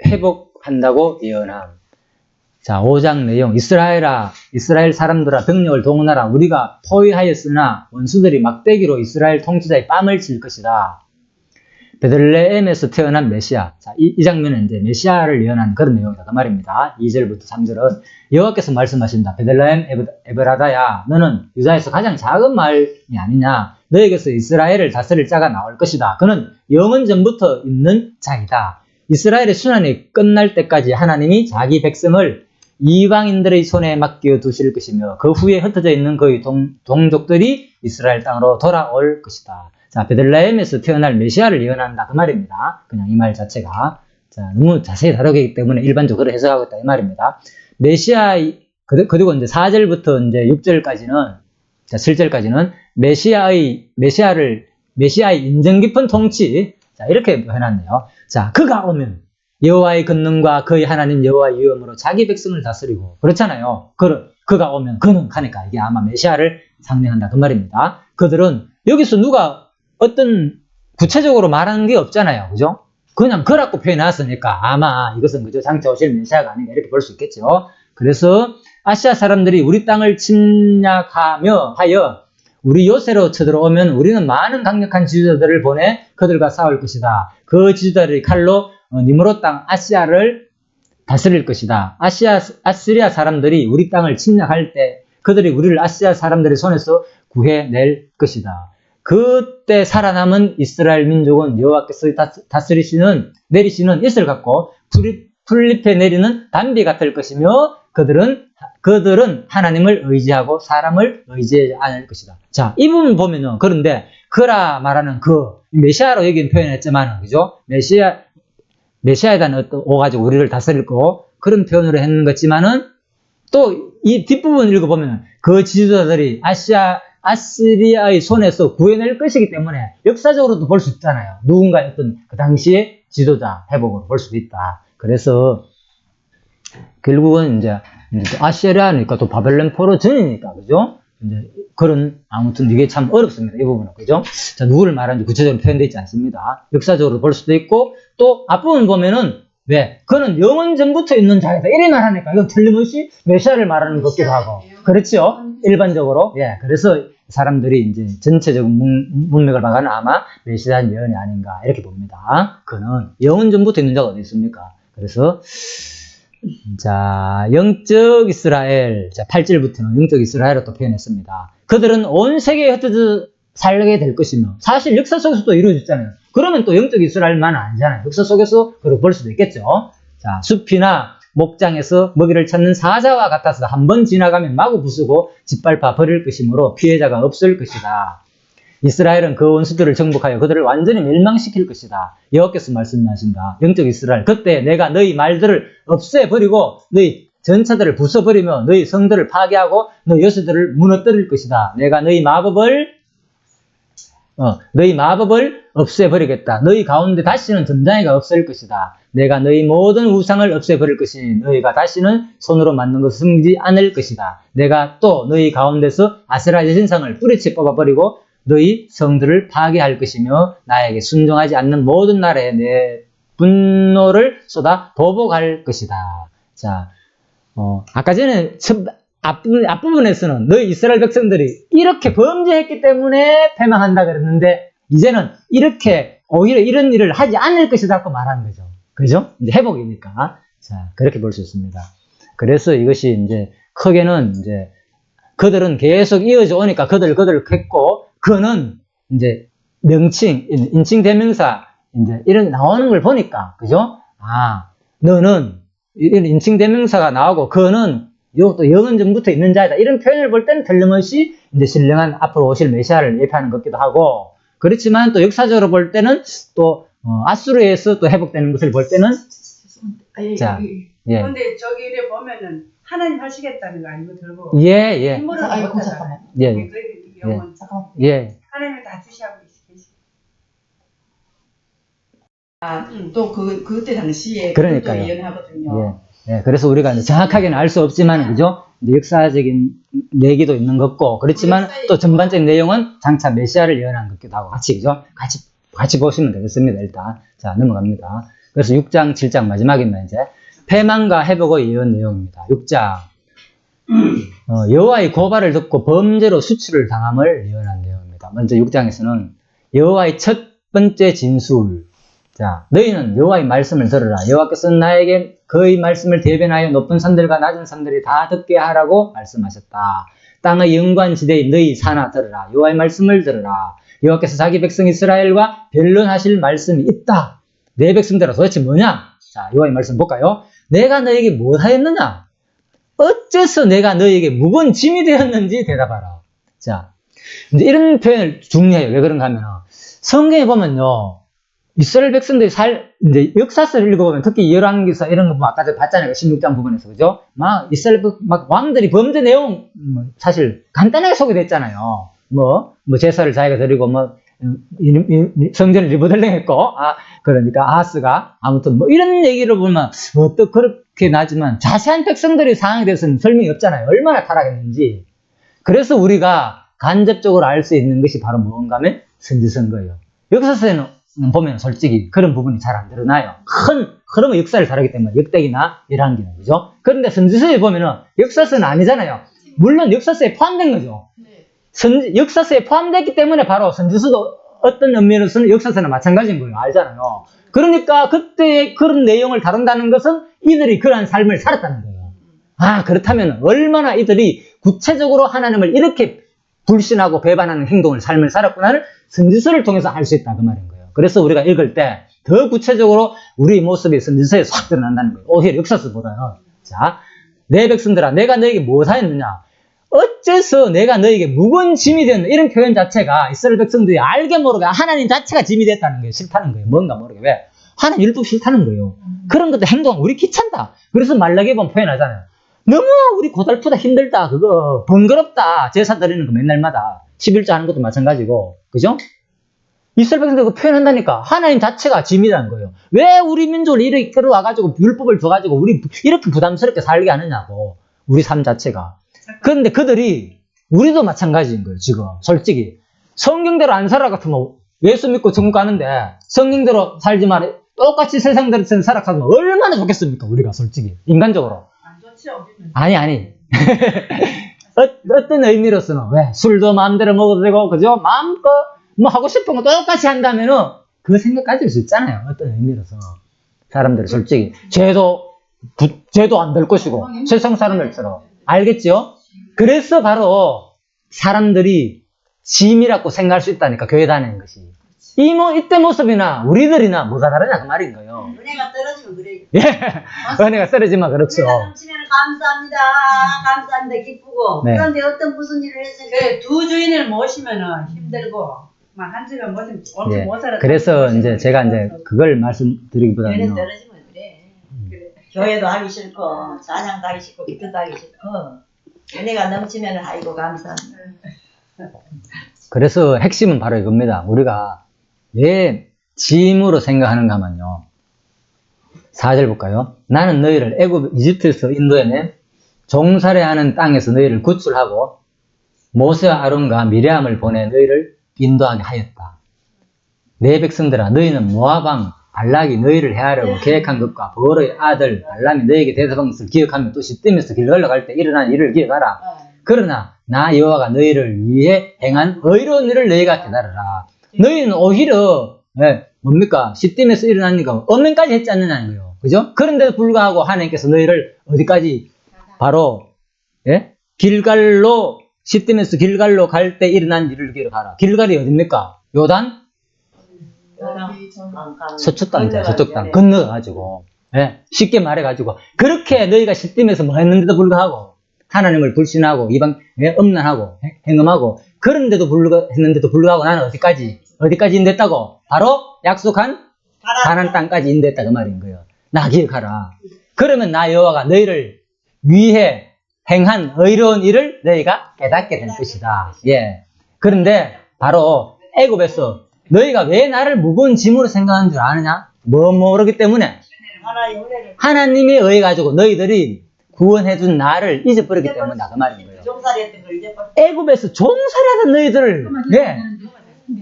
회복한다고 예언함. 자, 5장 내용. 이스라엘 사람들아, 병력을 동원하라. 우리가 포위하였으나 원수들이 막대기로 이스라엘 통치자의 뺨을 칠 것이다. 베들레헴에서 태어난 메시아. 자, 이 장면은 이제 메시아를 예언하는 그런 내용이다. 그 말입니다. 2절부터 3절은 여호와께서 말씀하신다. 베들레헴 에브라다야, 너는 유다에서 가장 작은 마을이 아니냐. 너에게서 이스라엘을 다스릴 자가 나올 것이다. 그는 영원 전부터 있는 자이다. 이스라엘의 순환이 끝날 때까지 하나님이 자기 백성을 이방인들의 손에 맡겨 두실 것이며 그 후에 흩어져 있는 그의 동족들이 이스라엘 땅으로 돌아올 것이다. 자, 베들레헴에서 태어날 메시아를 예언한다. 그 말입니다. 그냥 이 말 자체가. 자, 너무 자세히 다루기 때문에 일반적으로 해석하고 있다. 이 말입니다. 메시아, 그리고 이제 4절부터 이제 6절까지는, 자, 7절까지는 메시아의 인정 깊은 통치. 자, 이렇게 해놨네요. 자, 그가 오면 여호와의 권능과 그의 하나님 여호와의 위엄으로 자기 백성을 다스리고 그렇잖아요. 그가 오면 그는 하니까 이게 아마 메시아를 상징한다 그 말입니다. 그들은 여기서 누가 어떤 구체적으로 말하는 게 없잖아요. 그죠? 그냥 그라고 표현해놨으니까 아마 이것은 그죠? 장차 오실 메시아가 아닌가 이렇게 볼 수 있겠죠. 그래서 아시아 사람들이 우리 땅을 침략하며 하여 우리 요새로 쳐들어오면 우리는 많은 강력한 지주자들을 보내 그들과 싸울 것이다. 그 지주자들이 칼로 니므롯 땅 아시아를 다스릴 것이다. 아시리아 사람들이 우리 땅을 침략할 때 그들이 우리를 아시아 사람들의 손에서 구해낼 것이다. 그때 살아남은 이스라엘 민족은 여호와께서 내리시는 이슬 같고 풀잎에 내리는 단비 같을 것이며 그들은 하나님을 의지하고 사람을 의지하지 않을 것이다. 자, 이 부분 보면은 그런데 그라 말하는 메시아로 여기는 표현했지만 그죠? 메시아에 대한 어떤 오가지고 우리를 다스릴 거 그런 표현으로 했는 것지만은 또 이 뒷부분 읽어보면 그 지도자들이 아시리아의 손에서 구해낼 것이기 때문에 역사적으로도 볼 수 있잖아요. 누군가의 어떤 그 당시의 지도자 회복으로 볼 수도 있다. 그래서 결국은 이제 아시리아니까 또 바벨론 포로 전이니까 그죠? 이제 아무튼 이게 참 어렵습니다. 이 부분은 그죠? 자, 누구를 말하는지 구체적으로 표현되어 있지 않습니다. 역사적으로 볼 수도 있고 또 앞부분 보면은 그는 영원 전부터 있는 자이다. 이래 말하니까 이건 틀림없이 메시아를 말하는 것 같기도 하고. 그렇죠? 일반적으로. 그래서 사람들이 이제 전체적인 문맥을 봐가는 아마 메시아 예언이 아닌가 이렇게 봅니다. 그는 영원 전부터 있는 자가 어디 있습니까? 그래서 자, 영적 이스라엘. 자, 8절부터는 영적 이스라엘로 또 표현했습니다. 그들은 온 세계에 흩어져 살게 될 것이며, 사실 역사 속에서도 이루어졌잖아요. 그러면 또 영적 이스라엘만 아니잖아요. 역사 속에서 그렇게 볼 수도 있겠죠. 자, 숲이나 목장에서 먹이를 찾는 사자와 같아서 한번 지나가면 마구 부수고 짓밟아 버릴 것이므로 피해자가 없을 것이다. 이스라엘은 그 원수들을 정복하여 그들을 완전히 멸망시킬 것이다. 여호와께서 말씀하신다. 영적 이스라엘, 그때 내가 너희 말들을 없애버리고 너희 전차들을 부숴버리며 너희 성들을 파괴하고 너희 요새들을 무너뜨릴 것이다. 내가 너희 마법을 없애버리겠다. 너희 가운데 다시는 점장이가 없을 것이다. 내가 너희 모든 우상을 없애버릴 것이니 너희가 다시는 손으로 만든 것을 섬기지 않을 것이다. 내가 또 너희 가운데서 아세라 제신상을 뿌리째 뽑아버리고 너희 성들을 파괴할 것이며 나에게 순종하지 않는 모든 나라에 내 분노를 쏟아 보복할 것이다. 자, 아까 전에 앞부분에서는 너희 이스라엘 백성들이 이렇게 범죄했기 때문에 패망한다 그랬는데 이제는 오히려 이런 일을 하지 않을 것이라고 말하는 거죠. 그죠? 이제 회복이니까. 자, 그렇게 볼 수 있습니다. 그래서 이것이 이제 크게는 이제 그들은 계속 이어져 오니까 그들 했고 그는 이제 명칭, 인칭 대명사 이제 이런 게 나오는 걸 보니까 그죠? 너는 이런 인칭 대명사가 나오고 그는 이것도 영원 전부터 있는 자이다. 이런 표현을 볼 때는 틀림없이 이제 신령한 앞으로 오실 메시아를 예표하는 것 같기도 하고, 그렇지만 또 역사적으로 볼 때는 또 아수르에서 또 회복되는 것을 볼 때는 자, 근데 저기 이래 보면은 하나님 하시겠다는 거 아니고 들고 힘으로 잠깐만. 영원 잠깐만. 하나님이 다 주시하고 계시. 또 그때 당시에 그러니까요. 예언하거든요. 그래서 우리가 정확하게는 알 수 없지만, 그죠? 이제 역사적인 얘기도 있는 것 같고, 그렇지만 또 전반적인 내용은 장차 메시아를 예언한 것 같기도 하고, 그죠? 같이 보시면 되겠습니다, 일단. 자, 넘어갑니다. 그래서 6장, 7장 마지막입니다, 이제. 패망과 회복의 예언 내용입니다. 6장. 여호와의 고발을 듣고 범죄로 수출을 당함을 예언한 내용입니다. 먼저 6장에서는 여호와의 첫 번째 진술. 자, 너희는 여호와의 말씀을 들으라. 여호와께서는 나에게 그의 말씀을 대변하여 높은 산들과 낮은 산들이 다 듣게 하라고 말씀하셨다. 땅의 영관지대에 너희 사나 들으라. 여호와의 말씀을 들으라. 여호와께서 자기 백성 이스라엘과 변론하실 말씀이 있다. 내 백성들아 도대체 뭐냐? 자, 여호와의 말씀 볼까요? 내가 너에게 무엇하였느냐? 어째서 내가 너에게 무거운 짐이 되었는지 대답하라. 자, 이제 이런 표현을 중요해요. 왜 그런가 하면 성경에 보면요, 이스라엘 백성들이 이제 역사서를 읽어보면 특히 열왕기서 이런 거 아까 저 봤잖아요. 16장 부분에서. 그죠? 이스라엘 왕들이 범죄 내용 사실 간단하게 소개됐잖아요. 제사를 자기가 드리고, 성전을 리모델링 했고, 그러니까 아하스가, 아무튼 이런 얘기를 보면, 또 그렇게 나지만, 자세한 백성들의 상황에 대해서는 설명이 없잖아요. 얼마나 타락했는지. 그래서 우리가 간접적으로 알 수 있는 것이 바로 뭔가 하면 선지서인 역사서에는 보면 솔직히 그런 부분이 잘 안 드러나요. 큰 흐름의 역사를 다루기 때문에 역대기나 열왕기는, 그죠? 그런데 선지서에 보면은 역사서는 아니잖아요. 물론 역사서에 포함된 거죠. 역사서에 포함됐기 때문에 바로 선지서도 어떤 의미로서는 역사서나 마찬가지인 거예요. 알잖아요. 그러니까 그때 그런 내용을 다룬다는 것은 이들이 그러한 삶을 살았다는 거예요. 그렇다면 얼마나 이들이 구체적으로 하나님을 이렇게 불신하고 배반하는 행동을, 삶을 살았구나를 선지서를 통해서 알 수 있다, 그 말인 거예요. 그래서 우리가 읽을 때 더 구체적으로 우리 모습이 선지서에 확 드러난다는 거예요. 오히려 역사서보다는. 자, 내 백성들아, 내가 너에게 무엇하였느냐? 어째서 내가 너에게 무거운 짐이 되었나? 이런 표현 자체가 이스라엘 백성들이 알게 모르게 하나님 자체가 짐이 됐다는 거예요. 싫다는 거예요. 뭔가 모르게. 왜? 하나님 율법 싫다는 거예요. 그런 것도 행동, 우리 귀찮다. 그래서 말라기에 보면 표현하잖아요. 너무 우리 고달프다, 힘들다, 그거 번거롭다, 제사 드리는 거 맨날마다 11조 하는 것도 마찬가지고, 그죠? 이스라엘 백성들 그 표현한다니까. 하나님 자체가 짐이라는 거예요. 왜 우리 민족을 이렇게 끌어와가지고 율법을 줘가지고 우리 이렇게 부담스럽게 살게 하느냐고. 우리 삶 자체가. 그런데 그들이 우리도 마찬가지인 거예요. 지금 솔직히 성경대로 안 살아 같으면 예수 믿고 천국 가는데 성경대로 살지 말아 똑같이 세상대로 살아가면 얼마나 좋겠습니까? 우리가 솔직히 인간적으로. 안 좋죠. 아니 어떤 의미로서는 왜 술도 마음대로 먹어도 되고, 그죠? 마음껏 하고 싶은 거 똑같이 한다면은 그 생각 가질 수 있잖아요. 어떤 의미로서 사람들이 솔직히 죄도 안 될 것이고 세상 사람들처럼. 알겠죠? 그래서 바로 사람들이 짐이라고 생각할 수 있다니까, 교회 다니는 것이. 이때 모습이나 우리들이나 뭐가 다르냐, 그 말인 거예요. 은혜가 떨어지면 그래. 예. 은혜가 떨어지면 그렇죠. 은혜가 넘치면 감사합니다, 기쁘고. 네. 그런데 어떤 무슨 일을 했을 때 그 두 주인을 모시면은 힘들고, 막 한 집에 모시면 엄청 예. 못 살아. 그래서 이제 제가 이제 그걸 은혜 말씀드리기보다는요. 떨어지면 그래. 교회도 하기 싫고, 찬양도 하기 싫고, 기도도 하기 싫고, 은혜가 넘치면 아이고 감사합니다. 그래서 핵심은 바로 이겁니다. 우리가 왜 짐으로 생각하는가 하면요. 4절 볼까요? 나는 너희를 이집트에서 인도해내 종살이하는 땅에서 너희를 구출하고 모세와 아론과 미리암을 보내 너희를 인도하게 하였다. 내 백성들아, 너희는 모압 왕 발락이 너희를 해하려고 계획한 것과 보르의 아들 발람이 너희에게 대사한 것을 기억하며 또 시뜸에서 길갈로 갈 때 일어난 일을 기억하라. 그러나 나 여호와가 너희를 위해 행한 의로운 일을 너희가 깨달으라. 너희는 오히려 뭡니까? 시딤에서 일어나니까 언능까지 했지 않느냐는 거예요. 그죠? 그런데도 불구하고 하나님께서 너희를 어디까지? 바로 길갈로, 시딤에서 길갈로 갈 때 일어난 일을 기억하라. 길갈이 어딥니까? 요단? 서쪽 땅이죠. 서쪽 땅. 건너가지고. 쉽게 말해가지고. 그렇게 너희가 시딤에서 뭐 했는데도 불구하고 하나님을 불신하고 이방 음란하고 행음하고 그런데도 했는데도 불구하고 나는 어디까지 인도했다고? 바로 약속한 가나안 땅까지 인도했다, 그 말인 거예요. 나 기억하라. 그러면 나 여호와가 너희를 위해 행한 의로운 일을 너희가 깨닫게 될 것이다. 예. 그런데 바로 애굽에서 너희가 왜 나를 무거운 짐으로 생각하는 줄 아느냐? 모르기 때문에 하나님에 의해 가지고 너희들이 구원해준 나를 잊어버렸기 때문이다, 그 말인 거예요. 애굽에서 종살이하던 너희들을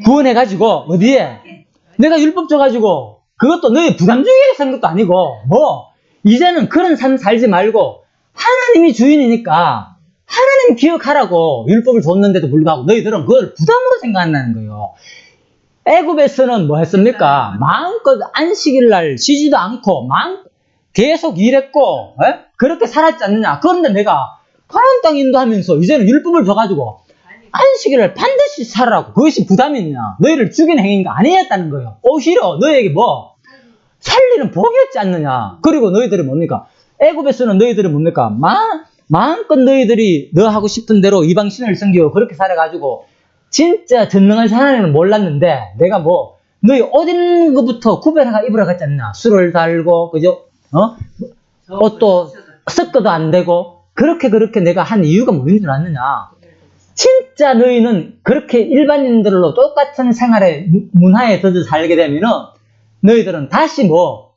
구원해가지고 어디에? 내가 율법 줘가지고 그것도 너희 부담 주게 산 것도 아니고 이제는 그런 삶 살지 말고 하나님이 주인이니까 하나님 기억하라고 율법을 줬는데도 불구하고 너희들은 그걸 부담으로 생각한다는 거예요. 애굽에서는 뭐 했습니까? 마음껏 안식일날 쉬지도 않고 계속 일했고 그렇게 살았지 않느냐. 그런데 내가 가나안 땅 인도하면서 이제는 율법을 줘가지고 안식일을 반드시 살아라고. 그것이 부담이 있냐? 너희를 죽이는 행위가 아니었다는 거예요. 오히려 너희에게 살리는 복이었지 않느냐. 그리고 너희들이 뭡니까? 애굽에서는 너희들이 뭡니까? 마음껏 너희들이 너 하고 싶은 대로 이방신을 섬기고 그렇게 살아가지고 진짜 전능한 하나님을 몰랐는데 내가 너희 옷 입는 것부터 구별해가 입으라 갔지 않냐. 술을 달고 그죠? 옷도 섞어도 안 되고 그렇게 내가 한 이유가 뭐인 줄 아느냐. 진짜 너희는 그렇게 일반인들로 똑같은 생활의 문화에 젖어 살게 되면은 너희들은 다시 뭐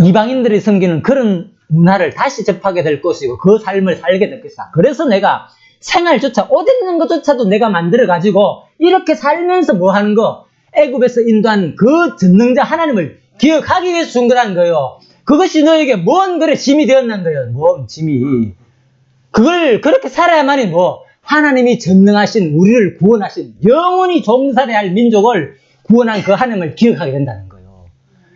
이방인들이 섬기는 그런 문화를 다시 접하게 될 것이고 그 삶을 살게 될 것이다. 그래서 내가 생활조차 옷 입는 것조차도 내가 만들어 가지고 이렇게 살면서 뭐 하는 거 애굽에서 인도한 그 전능자 하나님을 기억하기 위해서 준 거라는 거예요. 그것이 너에게 뭔 그래 짐이 되었는 거예요. 뭔 짐이. 그걸 그렇게 살아야만이 뭐 하나님이 전능하신 우리를 구원하신 영원히 종살해야 할 민족을 구원한 그 하나님을 기억하게 된다는 거예요.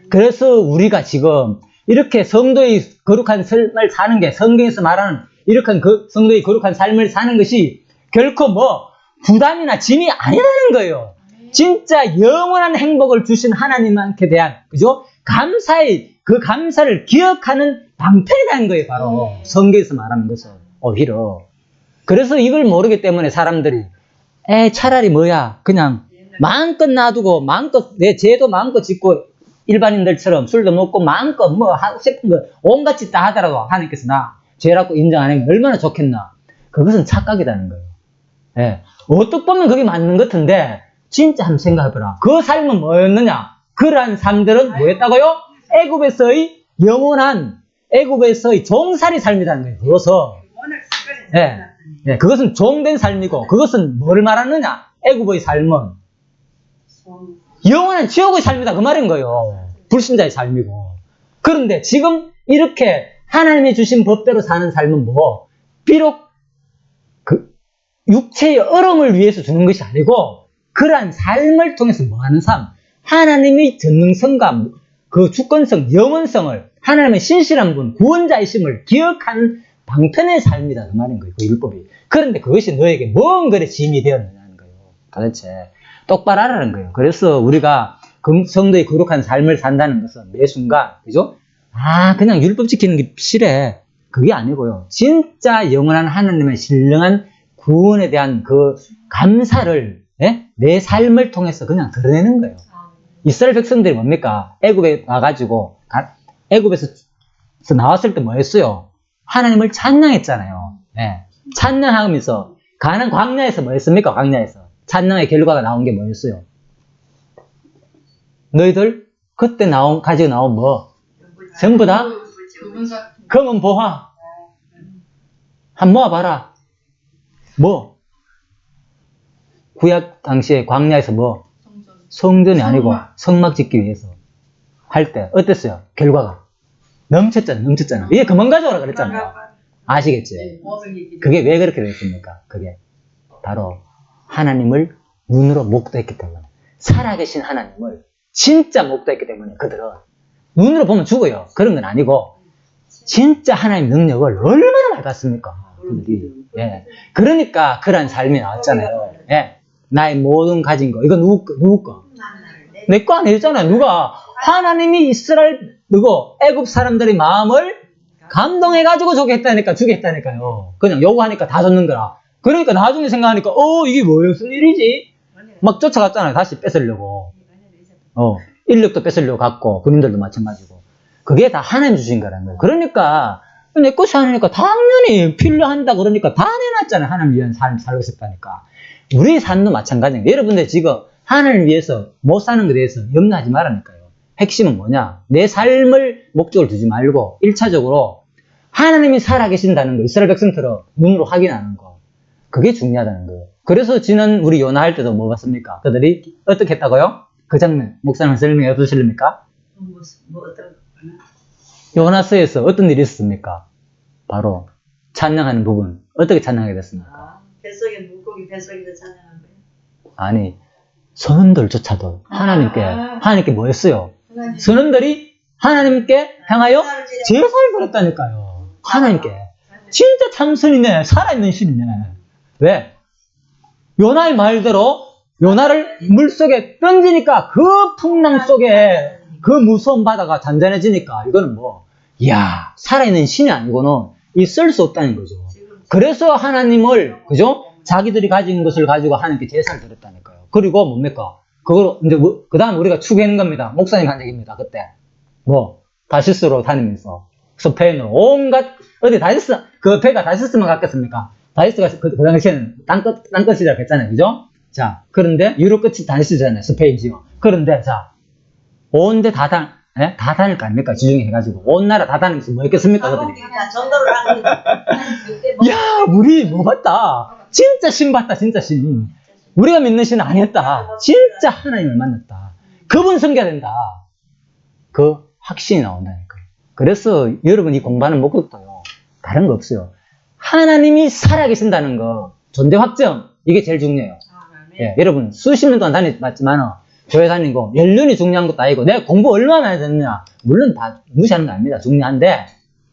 그래서 우리가 지금 이렇게 성도의 거룩한 삶을 사는 게 성경에서 말하는 이렇게 그 성도의 거룩한 삶을 사는 것이 결코 뭐 부담이나 짐이 아니라는 거예요. 진짜 영원한 행복을 주신 하나님께 대한 그죠? 감사의 그 감사를 기억하는 방편이라는 거예요. 바로 성경에서 말하는 것은 오히려. 그래서 이걸 모르기 때문에 사람들이 차라리 뭐야 그냥 마음껏 놔두고 마음껏 내 죄도 마음껏 짓고 일반인들처럼 술도 먹고 마음껏 뭐 하고 싶은 거 온갖 짓 다 하더라도 하나님께서 나 죄라고 인정 안 하면 얼마나 좋겠나. 그것은 착각이라는 거예요. 예. 어떻게 보면 그게 맞는 것 같은데 진짜 한번 생각해보라. 그 삶은 뭐였느냐? 그러한 삶들은 뭐였다고요? 애굽에서의 영원한 애굽에서의 종살이 삶이라는 거예요. 그것은 예, 그것은 종된 삶이고 그것은 뭘 말하느냐? 애굽의 삶은 영원한 지옥의 삶이다 그 말인 거예요. 불신자의 삶이고. 그런데 지금 이렇게 하나님이 주신 법대로 사는 삶은 뭐 비록 그 육체의 얼음을 위해서 주는 것이 아니고 그러한 삶을 통해서 뭐하는 삶? 하나님의 전능성과 그 주권성, 영원성을 하나님의 신실한 분, 구원자이심을 기억하는 방편의 삶이다 그 말인 거예요. 그 율법이. 그런데 그것이 너에게 뭔 그래 짐이 되었느냐는 거예요. 도대체 똑바로 하라는 거예요. 그래서 우리가 성도의 거룩한 삶을 산다는 것은 매 순간 그죠? 그냥 율법 지키는 게 싫어. 그게 아니고요. 진짜 영원한 하나님의 신령한 구원에 대한 그 감사를 내 삶을 통해서 그냥 드러내는 거예요. 이스라엘 백성들이 뭡니까? 애굽에 와가지고 애굽에서 나왔을 때 뭐 했어요? 하나님을 찬양했잖아요. 찬양하면서 가나안 광야에서 뭐 했습니까? 광야에서 찬양의 결과가 나온 게 뭐였어요? 너희들 그때 가지고 나온 뭐 전부 다 검은 보화 한 모아봐라. 뭐 구약 당시에 광야에서 뭐 성전이 아니고 성막 짓기 위해서 할 때 어땠어요? 결과가 넘쳤잖아. 이게 그만 가져오라 그랬잖아요. 아시겠지? 그게 왜 그렇게 됐습니까? 그게 바로 하나님을 눈으로 목도했기 때문에 살아계신 하나님을 진짜 목도했기 때문에 그들은 눈으로 보면 죽어요. 그런 건 아니고 진짜 하나님 능력을 얼마나 맑았습니까? 그들이. 그러니까 그런 삶이 나왔잖아요. 나의 모든 가진 거 이거 누구 거? 내 거 아니잖아요. 누가 하나님이 이스라엘 애굽 사람들의 마음을 감동해가지고 주겠다니까요. 그냥 요구하니까 다 줬는 거라. 그러니까 나중에 생각하니까 이게 무슨 일이지? 막 쫓아갔잖아요. 다시 뺏으려고. 인력도 뺏으려고 갔고 군인들도 마찬가지고. 그게 다 하나님 주신 거라는 거예요. 그러니까 내 것이 아니니까 당연히 필요한다 그러니까 다 내놨잖아요. 하나님 위한 삶 살고 싶다니까. 우리 삶도 마찬가지예요. 여러분들 지금 하나님을 위해서 못 사는 것에 대해서 염려하지 말라니까요. 핵심은 뭐냐? 내 삶을 목적을 두지 말고 1차적으로 하나님이 살아계신다는 거, 이스라엘 백성처럼 눈으로 확인하는 거. 그게 중요하다는 거예요. 그래서 지난 우리 요나 할 때도 뭐 봤습니까? 그들이 어떻게 했다고요? 그 장면 목사님 설명해 주실랍니까? 요나서에서 어떤 일이 있었습니까? 바로 찬양하는 부분. 어떻게 찬양하게 됐습니까? 뱃속에 물고기 뱃속에서 찬양한 거예요. 아니 선원들조차도 하나님께 뭐 했어요? 선원들이 하나님께 향하여 제사를 드렸다니까요. 하나님께. 진짜 참선이네. 살아있는 신이네. 왜? 요나의 말대로 요나를 물속에 던지니까 그 풍랑 속에 그 무서운 바다가 잔잔해지니까 이거는 뭐 살아있는 신이 아니고는 있을 수 없다는 거죠. 그래서 하나님을 그죠? 자기들이 가진 것을 가지고 하나님께 제사를 드렸다니까요. 그리고 뭡니까? 그걸 이제 그 다음 우리가 추구하는 겁니다. 목사님 한 얘기입니다. 그때 다시스로 다니면서 스페인으로 온갖 어디 다시스 그 배가 다시스만 갔겠습니까? 다이스가 그 당시에는 땅끝이라고 했잖아요. 그죠? 자, 그런데 유럽 끝이 다니스잖아요. 스페인 지역. 그런데, 자, 온데 다 다닐 거 아닙니까? 지중해 해가지고. 온 나라 다 다니면서 뭐 했겠습니까? 그들이. 정도를 하는 그때 뭐 야, 우리 뭐 봤다. 진짜 신 봤다, 진짜 신. 우리가 믿는 신은 아니었다. 진짜 하나님을 만났다. 그분 섬겨야 된다. 그 확신이 나온다니까요. 그래서 여러분 이 공부하는 목적도요. 다른 거 없어요. 하나님이 살아계신다는 거, 존재 확정, 이게 제일 중요해요. 예, 여러분 수십 년 동안 다녔지만 교회 다니고 연륜이 중요한 것도 아니고 내가 공부 얼마나 많이 했느냐 물론 다 무시하는 거 아닙니다. 중요한데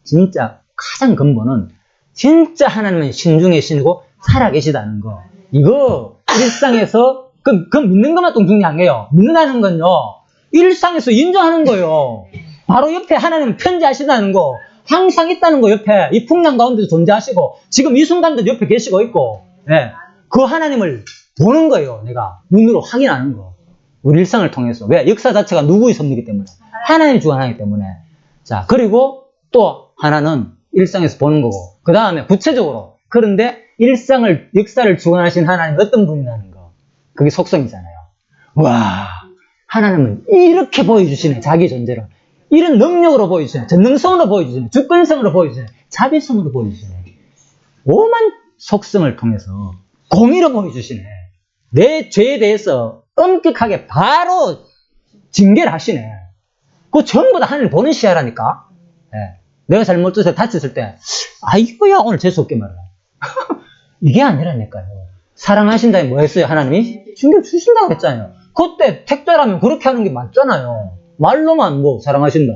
진짜 가장 근본은 진짜 하나님은 신중의 신이고 살아계시다는 거. 이거 일상에서 그 믿는 것만 좀 중요한 게요. 믿는다는 건요 일상에서 인정하는 거예요. 바로 옆에 하나님은 편지하시다는 거, 항상 있다는 거. 옆에 이 풍랑 가운데도 존재하시고 지금 이 순간도 옆에 계시고 있고, 예, 그 하나님을 보는 거예요. 내가 눈으로 확인하는 거. 우리 일상을 통해서. 왜? 역사 자체가 누구의 섭리이기 때문에. 하나님이 주관하기 때문에. 자, 그리고 또 하나는 일상에서 보는 거고. 그 다음에 구체적으로. 그런데 일상을, 역사를 주관하신 하나님이 어떤 분이라는 거. 그게 속성이잖아요. 와, 하나님은 이렇게 보여주시네. 자기 존재를. 이런 능력으로 보여주시네. 전능성으로 보여주시네. 주권성으로 보여주시네. 자비성으로 보여주시네. 오만 속성을 통해서 공의로 보여주시네. 내 죄에 대해서 엄격하게 바로 징계를 하시네. 그거 전부 다 하늘 보는 시야라니까. 예. 내가 잘못해서 다쳤을 때, 아이고야, 오늘 재수없게 말이야. 이게 아니라니까요. 사랑하신다니 뭐 했어요? 하나님이? 징계 주신다고 했잖아요. 그때 택배라면 그렇게 하는 게 맞잖아요. 말로만 뭐 사랑하신다.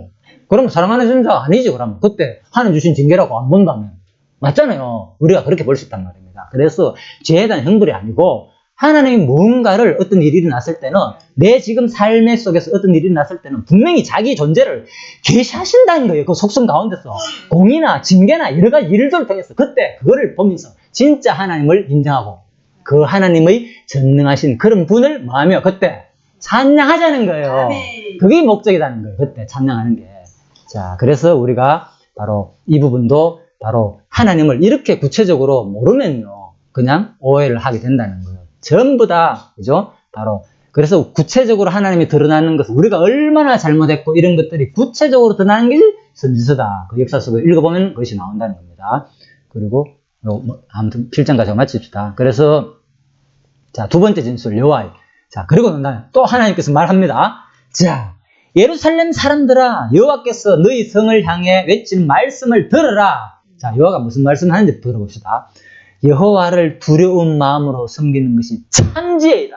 그러면 사랑하는 자 아니지, 그러면. 그때 하나님 주신 징계라고 안 본다면. 맞잖아요. 우리가 그렇게 볼 수 있단 말입니다. 그래서 죄에 대한 형벌이 아니고 하나님이 뭔가를 어떤 일이 일어났을 때는 내 지금 삶의 속에서 어떤 일이 일어났을 때는 분명히 자기 존재를 계시하신다는 거예요. 그 속성 가운데서 공이나 징계나 여러 가지 일들을 통해서 그때 그거를 보면서 진짜 하나님을 인정하고 그 하나님의 전능하신 그런 분을 뭐하며 그때 찬양하자는 거예요. 그게 목적이라는 거예요. 그때 찬양하는 게. 자, 그래서 우리가 바로 이 부분도 바로 하나님을 이렇게 구체적으로 모르면요, 그냥 오해를 하게 된다는 거예요. 전부 다, 그죠? 바로. 그래서 구체적으로 하나님이 드러나는 것은 우리가 얼마나 잘못했고 이런 것들이 구체적으로 드러나는 게 선지서다. 그 역사 속에 읽어보면 그것이 나온다는 겁니다. 그리고, 아무튼 7장 가서 마칩시다. 그래서, 자, 두 번째 진술, 여호와의. 자, 그리고 난 다음에 또 하나님께서 말합니다. 자, 예루살렘 사람들아, 여호와께서 너희 성을 향해 외치는 말씀을 들으라. 자, 여호와가 무슨 말씀을 하는지 들어봅시다. 여호와를 두려운 마음으로 섬기는 것이 참지혜이다.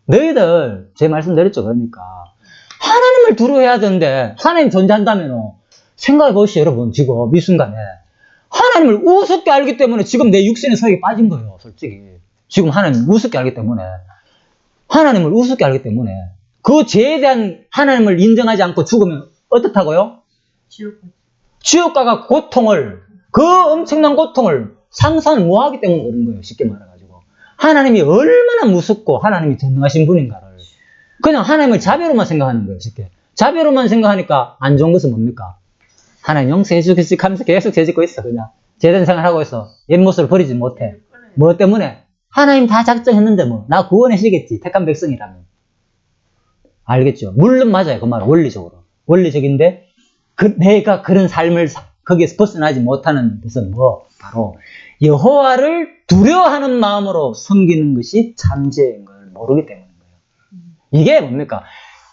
너희들, 제 말씀 드렸죠. 그러니까 하나님을 두려워해야 되는데 하나님 존재한다면 생각해 보시죠. 여러분, 지금 이 순간에 하나님을 우습게 알기 때문에 지금 내 육신의 소욕에 빠진 거예요. 솔직히 지금 하나님을 우습게 알기 때문에 하나님을 우습게 알기 때문에 그 죄에 대한 하나님을 인정하지 않고 죽으면 어떻다고요? 지옥가가 고통을, 그 엄청난 고통을 상상을 못하기 때문에 그런 거예요. 쉽게 말해가지고. 하나님이 얼마나 무섭고 하나님이 전능하신 분인가를. 그냥 하나님을 자비로만 생각하는 거예요. 쉽게. 자비로만 생각하니까 안 좋은 것은 뭡니까? 하나님 용서해 주겠지 하면서 계속 죄짓고 있어. 그냥. 죄된 생활하고 있어. 옛 모습을 버리지 못해. 뭐 때문에? 하나님 다 작정했는데 뭐. 나 구원해 주시겠지. 택한 백성이라면. 알겠죠? 물론 맞아요. 그 말은 원리적으로. 원리적인데 내가 그런 삶을 거기에서 벗어나지 못하는 것은 뭐? 바로 여호와를 두려워하는 마음으로 섬기는 것이 참죄인 걸 모르기 때문인 거예요. 이게 뭡니까?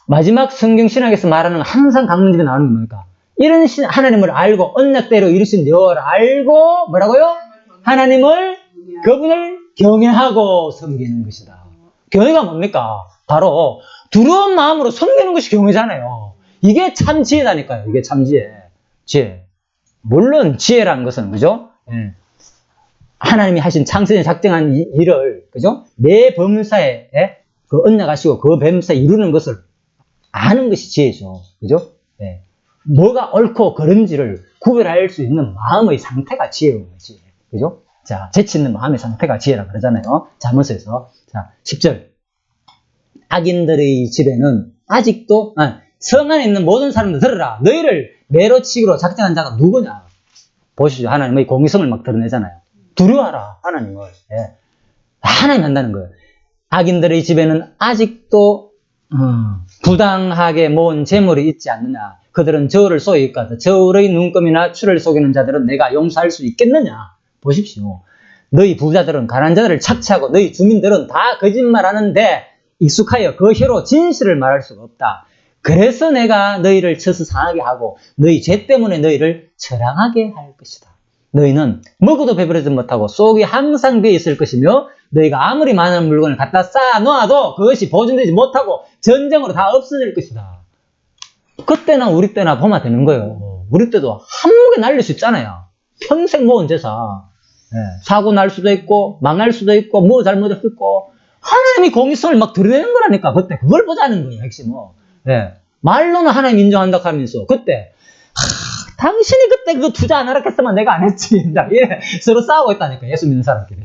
마지막 성경 신학에서 말하는 건 항상 강론집에 나오는 게 뭡니까? 이런 하나님을 알고 언약대로 이루신 여호와를 알고 뭐라고요? 하나님을 그분을 경외하고 섬기는 것이다. 경외가 뭡니까? 바로 두려운 마음으로 섬기는 것이 경외잖아요. 이게 참 지혜다니까요. 이게 참 지혜. 지혜. 물론 지혜라는 것은 그죠? 예. 하나님이 하신 창세전에 작정한 일을 그죠? 내 범사에 그 언약하시고 그 범사에 이루는 것을 아는 것이 지혜죠. 그죠? 예. 뭐가 옳고 그른지를 구별할 수 있는 마음의 상태가 지혜인 거지. 그죠? 자, 재치 있는 마음의 상태가 지혜라 그러잖아요. 잠언서에서. 자, 10절. 악인들의 집에는 아직도 성 안에 있는 모든 사람들 들으라. 너희를 매로 치기로 작정한 자가 누구냐? 보시죠. 하나님의 공의성을 막 드러내잖아요. 두려워하라, 하나님을. 예. 하나님 한다는 거예요. 악인들의 집에는 아직도 부당하게 모은 재물이 있지 않느냐. 그들은 저울을 쏘여 있거든. 저울의 눈금이나 추를 속이는 자들은 내가 용서할 수 있겠느냐. 보십시오. 너희 부자들은 가난한 자들을 착취하고 너희 주민들은 다 거짓말하는데 익숙하여 그 혀로 진실을 말할 수가 없다. 그래서 내가 너희를 쳐서 상하게 하고 너희 죄 때문에 너희를 처량하게 할 것이다. 너희는 먹어도 배부르지 못하고 속이 항상 비어 있을 것이며 너희가 아무리 많은 물건을 갖다 쌓아 놓아도 그것이 보존되지 못하고 전쟁으로 다 없어질 것이다. 그때나 우리 때나 보면 되는 거예요. 우리 때도 한목에 날릴 수 있잖아요. 평생 모은 재산. 예, 사고 날 수도 있고 망할 수도 있고 뭐 잘못할 수도 있고 하나님이 공의성을 막 드러내는 거라니까. 그때 그걸 보자는 거예요. 핵심은. 예, 말로는 하나님 인정한다 하면서 그때 당신이 그때 그거 투자 안 하라했으면 내가 안 했지. 예, 서로 싸우고 있다니까. 예수 믿는 사람끼리.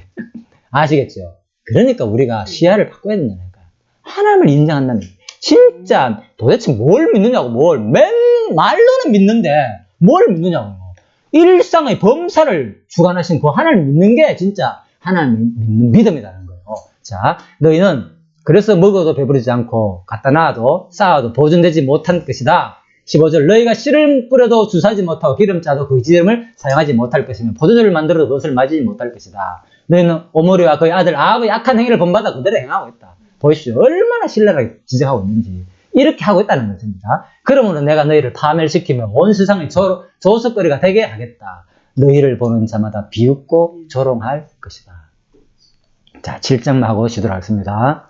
아시겠죠? 그러니까 우리가 시야를 바꿔야 된다니까. 하나님을 인정한다는 거예요. 진짜 도대체 뭘 믿느냐고. 말로는 믿는데 뭘 믿느냐고. 일상의 범사를 주관하신 그 하나님 믿는 게 진짜 하나님 믿는 믿음이라는 거예요. 자, 너희는 그래서 먹어도 배부르지 않고 갖다 놔도 쌓아도 보존되지 못한 것이다. 15절 너희가 씨를 뿌려도 주사하지 못하고 기름 짜도 그 기름을 사용하지 못할 것이며 포도주를 만들어도 그것을 마시지 못할 것이다. 너희는 오므리와 그의 아들 아합의 악한 행위를 본받아 그대로 행하고 있다. 보십시오. 얼마나 신랄하게 지적하고 있는지. 이렇게 하고 있다는 것입니다. 그러므로 내가 너희를 파멸시키며 온 세상의 조석거리가 되게 하겠다. 너희를 보는 자마다 비웃고 조롱할 것이다. 자, 7장 하고 쉬도록 하겠습니다.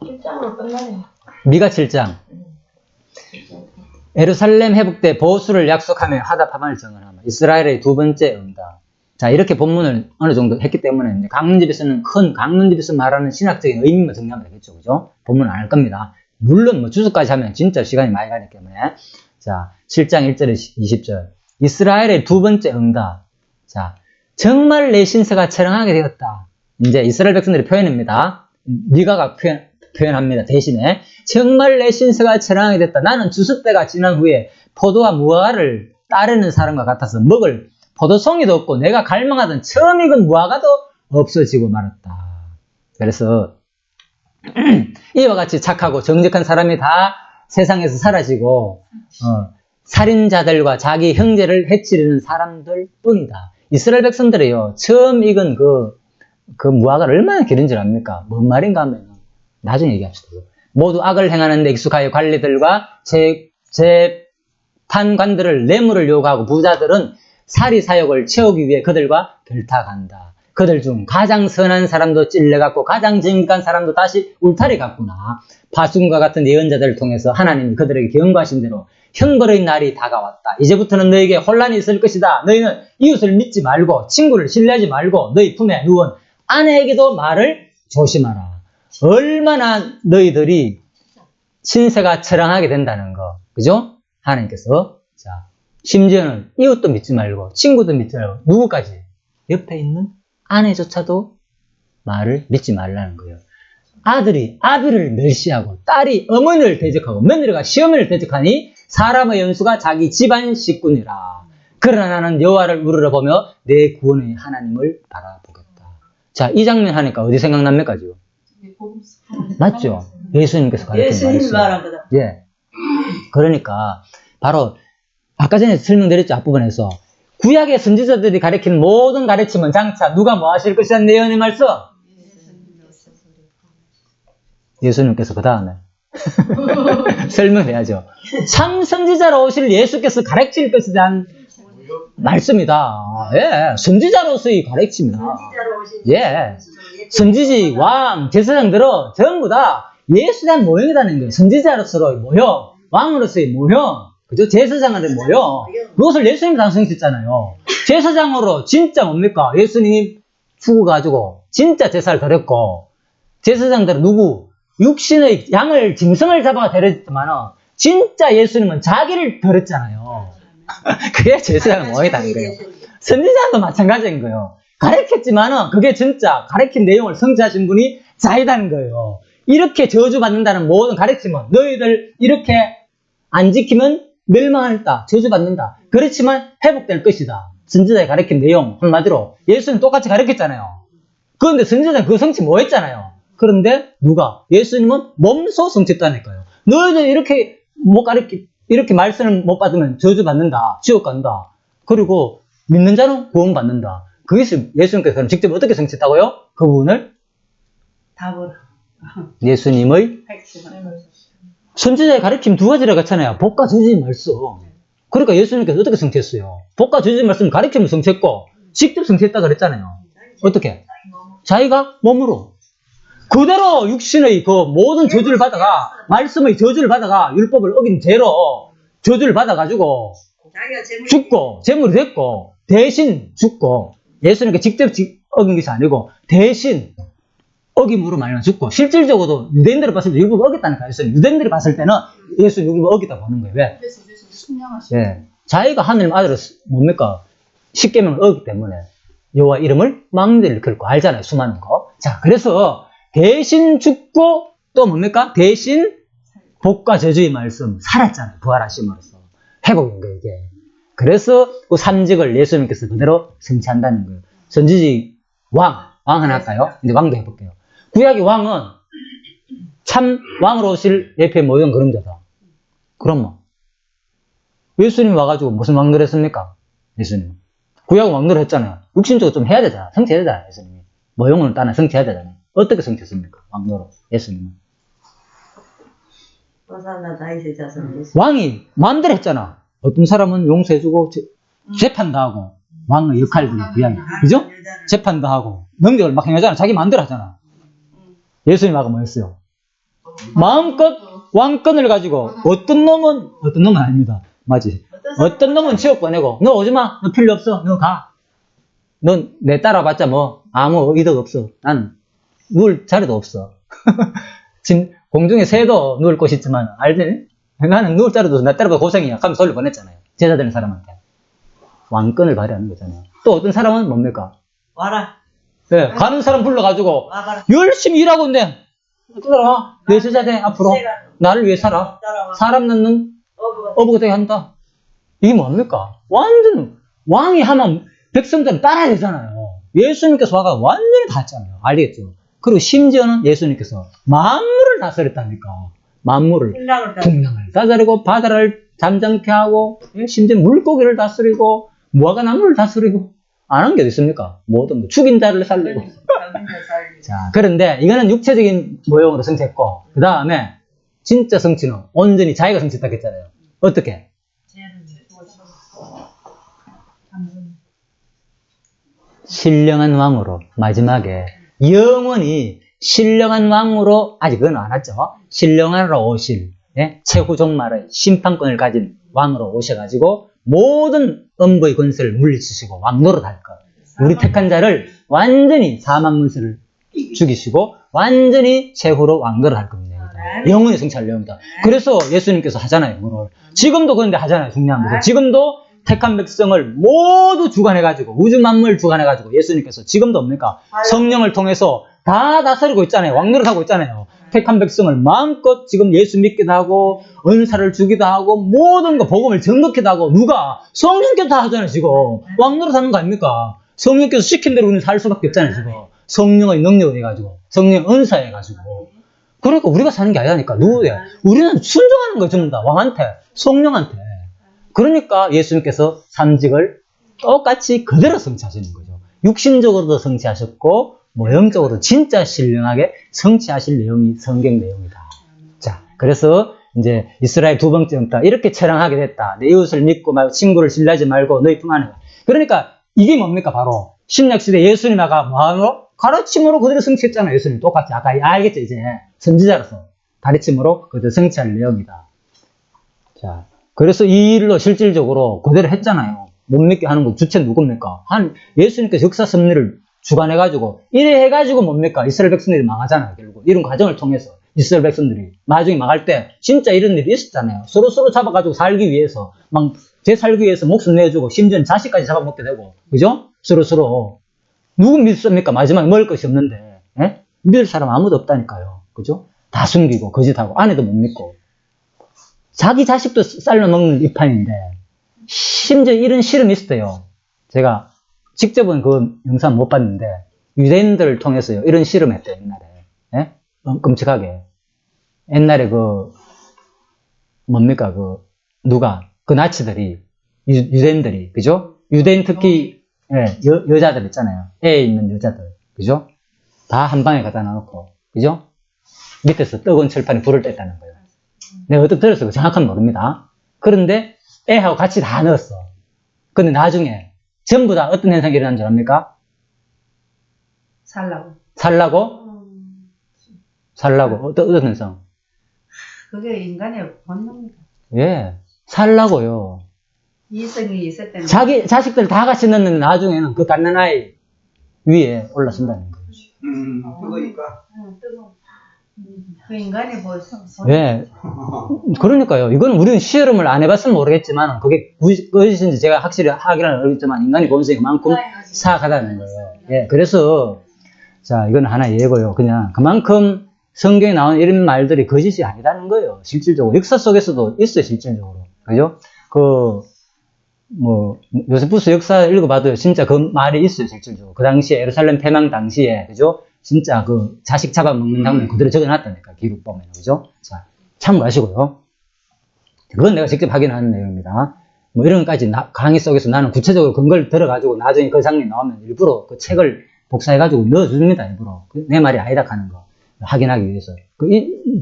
1장으로 끝나네요. 미가 7장. 예루살렘 회복 때 보수를 약속하며 하답함을 정언하며 이스라엘의 두 번째 응답. 자, 이렇게 본문을 어느 정도 했기 때문에 이제 강론집에서는 큰 강론집에서 말하는 신학적인 의미만 정리하면 되겠죠. 그죠? 본문은 안 할 겁니다. 물론 뭐 주소까지 하면 진짜 시간이 많이 가기 때문에. 자, 7장 1절에 20절. 이스라엘의 두 번째 응답. 자, 정말 내 신세가 처량하게 되었다. 이제 이스라엘 백성들이 표현입니다. 미가가 표현합니다. 대신에 정말 내 신세가 처량하게 됐다. 나는 주습때가 지난 후에 포도와 무화과를 따르는 사람과 같아서 먹을 포도송이도 없고 내가 갈망하던 처음 익은 무화과도 없어지고 말았다. 그래서 이와 같이 착하고 정직한 사람이 다 세상에서 사라지고 살인자들과 자기 형제를 해치려는 사람들 뿐이다. 이스라엘 백성들이요 처음 익은 그 무화과를 얼마나 기른 줄 압니까? 뭔 말인가 하면 나중에 얘기합시다. 모두 악을 행하는데 익숙하여 관리들과 재판관들을 뇌물을 요구하고 부자들은 사리 사욕을 채우기 위해 그들과 결탁한다. 그들 중 가장 선한 사람도 찔려갔고 가장 정직한 사람도 다시 울타리 갔구나. 바순과 같은 예언자들을 통해서 하나님이 그들에게 경고하신 대로 형벌의 날이 다가왔다. 이제부터는 너에게 혼란이 있을 것이다. 너희는 이웃을 믿지 말고 친구를 신뢰하지 말고 너희 품에 누운 아내에게도 말을 조심하라. 얼마나 너희들이 신세가 처량하게 된다는 거. 그죠? 하나님께서 자 심지어는 이웃도 믿지 말고 친구도 믿지 말고 누구까지? 옆에 있는 아내조차도 말을 믿지 말라는 거예요. 아들이 아비를 멸시하고 딸이 어머니를 대적하고 며느리가 시어머니를 대적하니 사람의 연수가 자기 집안 식구니라. 그러나 나는 여호와를 우러러보며 내 구원의 하나님을 바라보겠다. 자, 이 장면 하니까 어디 생각납니까 지금? 맞죠? 예수님께서 가르친 말씀. 말하거든. 예. 그러니까 바로 아까 전에 설명드렸죠. 앞부분에서 구약의 선지자들이 가르치는 모든 가르침은 장차 누가 뭐 하실 것이라는 내용의 말씀? 예수님께서 그 다음에 설명해야죠. 참 선지자로 오실 예수께서 가르칠 것에 대한 말씀이다. 예, 선지자로서의 가르침이다. 예, 선지지, 왕, 제사장들은 전부 다 예수에 대한 모형이라는 거예요. 선지자로서의 모형, 왕으로서의 모형, 그죠? 제사장의 모형. 그것을 예수님이 당성했잖아요. 제사장으로 진짜 뭡니까? 예수님이 죽어가지고 진짜 제사를 드렸고, 제사장들은 누구? 육신의 양을, 짐승을 잡아가 드렸지만, 진짜 예수님은 자기를 드렸잖아요. 그게 제사장의 모형이라는 거예요. 선지자도 마찬가지인 거예요. 가르쳤지만은 그게 진짜 가르친 내용을 성취하신 분이 자이다는 거예요. 이렇게 저주받는다는 모든 가르침은 너희들 이렇게 안 지키면 멸망했다, 저주받는다. 그렇지만 회복될 것이다. 선지자의 가르친 내용 한마디로 예수는 똑같이 가르쳤잖아요. 그런데 선지자는 그 성취 뭐 했잖아요. 그런데 누가? 예수님은 몸소 성취했다니까요. 너희들 이렇게 못 이렇게 말씀을 못 받으면 저주받는다, 지옥 간다. 그리고 믿는 자는 구원받는다. 그것을 예수님께서는 직접 어떻게 성취했다고요? 그 부분을 답을 예수님의 선지자의 가르침 두 가지를 갖잖아요. 복과 저주의 말씀. 그러니까 예수님께서 어떻게 성취했어요? 복과 저주의 말씀 가르침을 성취했고 직접 성취했다 그랬잖아요. 어떻게? 자기가 몸으로 그대로 육신의 그 모든 저주를 받아가 말씀의 저주를 받아가 율법을 어긴 죄로 저주를 받아가지고 자기가 재물 죽고 재물이 됐고 대신 죽고 예수님께 직접 어긴 것이 아니고 대신 어김으로 말미암아 죽고 실질적으로도 유대인들을 봤을 때 율법을 어겼다니까 예수님. 유대인들이 봤을 때는 예수 율법을 어겼다 보는 거예요. 왜? 그래서 순양하시. 예. 자기가 하나님 아들을 뭡니까? 십계명을 어겼기 때문에 여호와 이름을 망대를 일으켰고 알잖아요. 수많은 거. 자, 그래서 대신 죽고 또 뭡니까? 대신 복과 저주의 말씀 살았잖아요. 부활하심으로써 회복인 거예요. 이게. 그래서 그 삼직을 예수님께서 그대로 성취한다는 거예요. 선지지 왕 하나 할까요? 이제 왕도 해볼게요. 구약의 왕은 참 왕으로 오실 예표에 모든 그림자다. 그럼 뭐 예수님이 와가지고 무슨 왕노를 했습니까? 예수님. 구약은 왕노를 했잖아요. 육신적으로 좀 해야 되잖아. 성취해야 되잖아. 예수님이. 모형을 따나 성취해야 되잖아요. 어떻게 성취했습니까? 왕노로 예수님은. 호산나 다윗의 자손 예수. 왕이 마음대로 했잖아. 어떤 사람은 용서해주고 재판도 하고 왕의 역할들이 구약이. 그죠? 재판도 하고 능력을 막 행하잖아. 자기 마음대로 하잖아. 예수님하고 뭐였어요? 마음껏 왕권을 가지고 어떤 놈은 아닙니다. 맞지? 어떤 놈은 지옥 보내고 너 오지마. 너 필요 없어. 너 가. 넌 내 따라봤자 뭐 아무 의도가 없어. 난 누울 자리도 없어. 지금 공중에 새도 누울 곳이 있지만 알지? 나는 누울 자리도 없어. 나 따라봐 고생이야. 하면서 돌려보냈잖아요. 제자 되는 사람한테. 왕권을 발휘하는 거잖아요. 또 어떤 사람은 뭡니까? 와라. 네, 가는 사람 불러가지고 와봐라. 열심히 일하고 있는데 따라와. 내 제자 돼. 앞으로. 나를 위해 살아. 따라와. 사람 낳는 어부가 어부가 되게 한다. 이게 뭡니까? 완전 왕이 하면 백성들은 따라야 되잖아요. 예수님께서 와가 완전히 다 했잖아요. 알겠죠? 그리고 심지어는 예수님께서 만물을 다스렸다니까. 만물을. 풍랑을 다. 풍랑을 다스리고 바다를 잠잠케 하고 심지어 물고기를 다스리고 무화과 나무를 다스리고 안 한 게 어디 있습니까? 모든 거. 죽인 자를 살리고. 자, 그런데 이거는 육체적인 모형으로 성취했고 그 다음에 진짜 성취는 온전히 자기가 성취했다고 했잖아요. 어떻게? 신령한 왕으로 마지막에 영원히 신령한 왕으로 아직 그건 안 왔죠. 신령하러 오실 최후 종말의 심판권을 가진 왕으로 오셔가지고 모든 음부의 권세를 물리치시고 왕노릇 할 것. 우리 택한 자를 완전히 사망문세를 죽이시고 완전히 최후로 왕노릇 할 겁니다. 영원히 성취할 내용이다. 그래서 예수님께서 하잖아요. 그걸. 지금도 그런데 하잖아요. 중요한 것은. 지금도 택한 백성을 모두 주관해가지고 우주 만물 주관해가지고 예수님께서 지금도 뭡니까? 성령을 통해서 다 다스리고 있잖아요. 왕노릇 하고 있잖아요. 택한 백성을 마음껏 지금 예수 믿기도 하고 은사를 주기도 하고 모든 거 복음을 전극기도 하고 누가? 성령께서 다 하잖아요. 지금 왕노릇 하는 거 아닙니까? 성령께서 시킨 대로 우리는 살 수밖에 없잖아요. 지금 성령의 능력을 해가지고 성령 은사해가지고 그러니까 우리가 사는 게 아니라니까. 누구예요? 우리는 순종하는 거예요. 전부 다 왕한테 성령한테. 그러니까 예수님께서 삼직을 똑같이 그대로 성취하시는 거죠. 육신적으로도 성취하셨고 모형적으로도 진짜 신령하게 성취하실 내용이 성경 내용이다. 자, 그래서 이제 이스라엘 두 번째 영타 이렇게 처량하게 됐다. 내 이웃을 믿고 말고 친구를 신뢰하지 말고 너희 품 안에. 그러니까 이게 뭡니까? 바로 신약시대 예수님아가 뭐하노? 가르침으로 그대로 성취했잖아요. 예수님 똑같이. 아까 알겠죠? 이제 선지자로서 가르침으로 그대로 성취할 내용이다. 자, 그래서 이 일로 실질적으로 그대로 했잖아요. 못 믿게 하는 거 주체 누굽니까? 예수님께서 역사 섭리를 주관해가지고 이래 해가지고 뭡니까? 이스라엘 백성들이 망하잖아요. 결국 이런 과정을 통해서 이스라엘 백성들이 나중에 망할 때 진짜 이런 일이 있었잖아요. 서로 잡아가지고 살기 위해서 막 제 살기 위해서 목숨 내주고 심지어는 자식까지 잡아먹게 되고 그죠? 서로 누구 믿습니까? 마지막에 먹을 것이 없는데 믿을 사람 아무도 없다니까요. 그죠? 다 숨기고 거짓하고 아내도 못 믿고 자기 자식도 쌀로 먹는 입판인데 심지어 이런 실험이 있었대요. 제가 직접은 그 영상 못 봤는데 유대인들을 통해서요 이런 실험했대요 옛날에. 예? 끔찍하게. 옛날에 그 뭡니까 누가 그 나치들이 유대인들이 그죠? 유대인 특히 예, 여자들 있잖아요. 애 있는 여자들 그죠? 다 한 방에 갖다 놔놓고 그죠? 밑에서 뜨거운 철판에 불을 뗐다는 거예요. 내가 어떻게 들었어요? 정확한 모릅니다. 그런데 애하고 같이 다 넣었어. 근데 나중에 전부 다 어떤 현상이 일어난 줄 압니까? 살라고. 살라고? 어떤 현상? 그게 인간의 본능이다. 예, 살라고요. 이성이 있을 때는 자기 자식들 다 같이 넣는 나중에는 그 갓난아이 위에 올라선다는 거예요. 그거니까. 그 인간의 본능. 예. 그러니까요. 이건 우리는 시험을 안 해봤으면 모르겠지만, 그게 무엇인지 제가 확실히 하기는 어렵지만, 인간의 본성이 그만큼 사악하다는 거예요. 예. 그래서, 자, 이건 하나 예고요. 그냥 그만큼 성경에 나온 이런 말들이 거짓이 아니다는 거예요. 실질적으로. 역사 속에서도 있어요, 실질적으로. 그죠? 요세푸스 역사 읽어봐도 진짜 그 말이 있어요, 실질적으로. 그 당시에, 예루살렘 패망 당시에, 그죠? 진짜 그 자식 잡아먹는 장면 그대로 적어놨다니까, 기록 보면. 그죠? 자, 참고하시고요. 그건 내가 직접 확인하는 내용입니다. 뭐 이런 것까지 강의 속에서 나는 구체적으로 근거를 들어가지고 나중에 그 장면 나오면 일부러 그 책을 복사해가지고 넣어줍니다, 일부러. 내 말이 아니다 하는 거. 확인하기 위해서.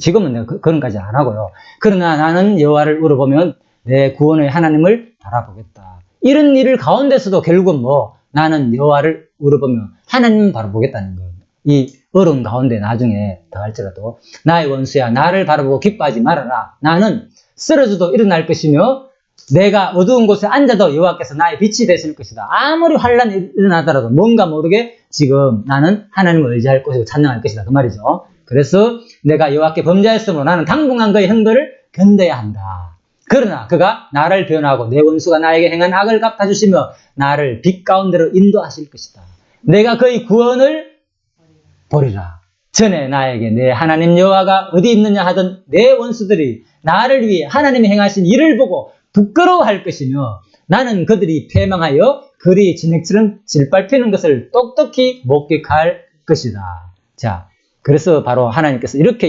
지금은 내가 그런 까지 안 하고요. 그러나 나는 여호와를 물어보면 내 구원의 하나님을 바라보겠다. 이런 일을 가운데서도 결국은 나는 여호와를 물어보면 하나님을 바라보겠다는 거예요. 이 어려운 가운데 나중에 더할지라도 나의 원수야 나를 바라보고 기뻐하지 말아라. 나는 쓰러져도 일어날 것이며 내가 어두운 곳에 앉아도 여호와께서 나의 빛이 되실 것이다. 아무리 환란이 일어나더라도 뭔가 모르게 지금 나는 하나님을 의지할 것이고 찬양할 것이다. 그 말이죠. 그래서 내가 여호와께 범죄하였으므로 나는 당분간 그의 행도를 견뎌야 한다. 그러나 그가 나를 변하고 내 원수가 나에게 행한 악을 갚아주시며 나를 빛 가운데로 인도하실 것이다. 내가 그의 구원을 보리라. 전에 나에게 내 하나님 여호와가 어디 있느냐 하던 내 원수들이 나를 위해 하나님이 행하신 일을 보고 부끄러워할 것이며 나는 그들이 패망하여 그리 진액처럼 질밟히는 것을 똑똑히 목격할 것이다. 자, 그래서 바로 하나님께서 이렇게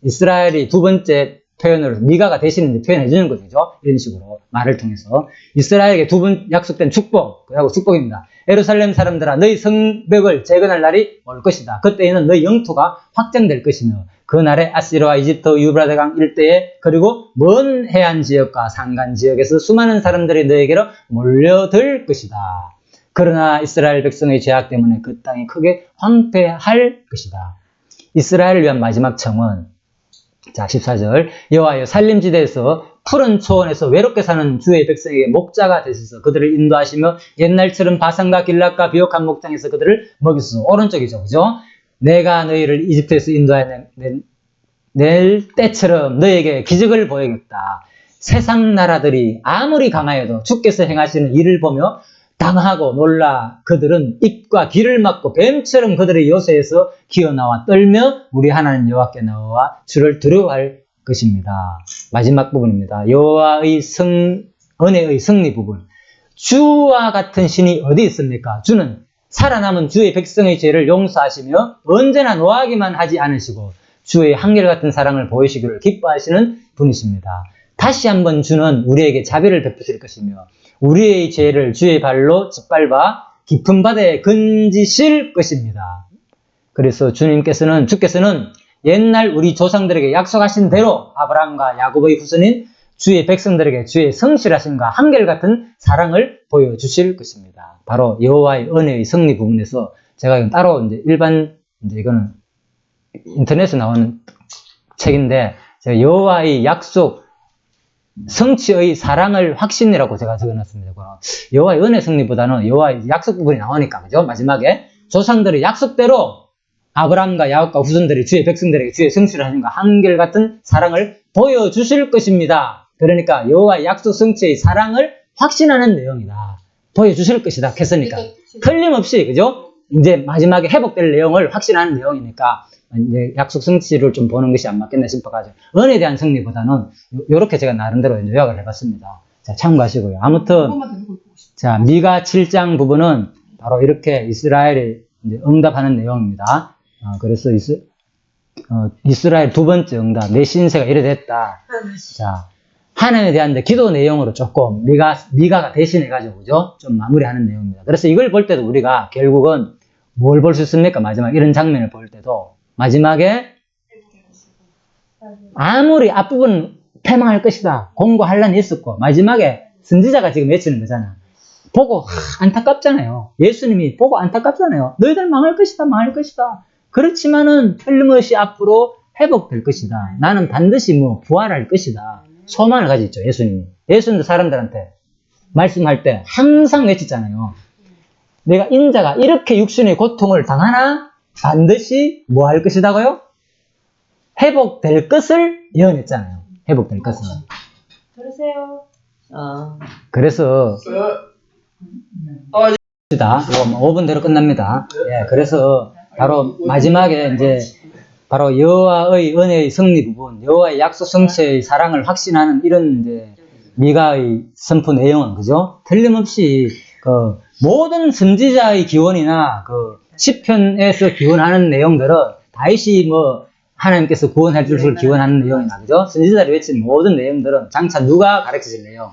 이스라엘이 두 번째 표현으로 미가가 대신에 표현해 주는 거죠. 이런 식으로 말을 통해서 이스라엘에게 두 번 약속된 축복, 그리고 축복입니다. 예루살렘 사람들아 너희 성벽을 재건할 날이 올 것이다. 그때에는 너희 영토가 확장될 것이며 그날에 아시리아와 이집트 유브라데 강 일대에 그리고 먼 해안 지역과 산간 지역에서 수많은 사람들이 너에게로 몰려들 것이다. 그러나 이스라엘 백성의 죄악 때문에 그 땅이 크게 황폐할 것이다. 이스라엘을 위한 마지막 청은 자 14절 여호와여 산림지대에서 푸른 초원에서 외롭게 사는 주의 백성에게 목자가 되셔서 그들을 인도하시며 옛날처럼 바산과 길랏과 비옥한 목장에서 그들을 먹이소서. 오른쪽이죠. 그죠? 내가 너희를 이집트에서 인도해 낼 때처럼 너희에게 기적을 보이겠다. 세상 나라들이 아무리 강하여도 주께서 행하시는 일을 보며 당하고 놀라 그들은 입과 귀를 막고 뱀처럼 그들의 요새에서 기어나와 떨며 우리 하나님 여호와께 나와 주를 두려워할 것입니다. 마지막 부분입니다. 여호와의 은혜의 승리 부분. 주와 같은 신이 어디 있습니까? 주는 살아남은 주의 백성의 죄를 용서하시며 언제나 노하기만 하지 않으시고 주의 한결같은 사랑을 보이시기를 기뻐하시는 분이십니다. 다시 한번 주는 우리에게 자비를 베푸실 것이며 우리의 죄를 주의 발로 짓밟아 깊은 바다에 건지실 것입니다. 그래서 주께서는 옛날 우리 조상들에게 약속하신 대로 아브라함과 야곱의 후손인 주의 백성들에게 주의 성실하심과 한결같은 사랑을 보여주실 것입니다. 바로 여호와의 은혜의 승리 부분에서 제가 따로 이거는 인터넷에 나오는 책인데 제가 여호와의 약속 성취의 사랑을 확신이라고 제가 적어놨습니다. 여호와의 은혜 승리보다는 여호와의 약속 부분이 나오니까 그죠? 마지막에 조상들의 약속대로 아브라함과 야곱과 후손들이 주의 백성들에게 주의 성실하심과 한결같은 사랑을 보여주실 것입니다. 그러니까 여호와의 약속 성취의 사랑을 확신하는 내용이다. 보여주실 것이다. 했으니까 틀림없이 그죠? 이제 마지막에 회복될 내용을 확신하는 내용이니까 이제 약속 성취를 좀 보는 것이 안 맞겠나 싶어가지고 은혜에 대한 승리보다는 요렇게 제가 나름대로 요약을 해봤습니다. 자, 참고하시고요. 아무튼 자, 미가 7장 부분은 바로 이렇게 이스라엘이 이제 응답하는 내용입니다. 그래서 이스라엘 두 번째 응답, 내 신세가 이래 됐다. 자, 하나님에 대한 기도 내용으로 조금 미가가 대신해가지고 그죠? 좀 마무리하는 내용입니다. 그래서 이걸 볼 때도 우리가 결국은 뭘 볼 수 있습니까? 마지막 이런 장면을 볼 때도 마지막에 아무리 앞부분 패망할 것이다. 공고한란이 있었고 마지막에 선지자가 지금 외치는 거잖아. 보고 안타깝잖아요. 예수님이 보고 안타깝잖아요. 너희들 망할 것이다. 망할 것이다. 그렇지만은 틀림없이 앞으로 회복될 것이다. 나는 반드시 부활할 것이다. 소망을 가지고 있죠. 예수님이. 예수님도 사람들한테 말씀할 때 항상 외치잖아요. 내가 인자가 이렇게 육신의 고통을 당하나 반드시 뭐 할 것이다고요? 회복될 것을 예언했잖아요. 회복될 것을. 들으세요. 그래서 이거 5분대로 끝납니다. 예, 그래서 바로 마지막에 이제 바로 여호와의 은혜의 승리 부분, 여호와의 약속 성취의 사랑을 확신하는 이런 이제 미가의 선포 내용은 그죠? 틀림없이 그 모든 선지자의 기원이나 그 시편에서 기원하는 내용들은 다윗이 하나님께서 구원할 줄을 기원하는 내용이나 그죠? 선지자들이 외친 모든 내용들은 장차 누가 가르치실 내용?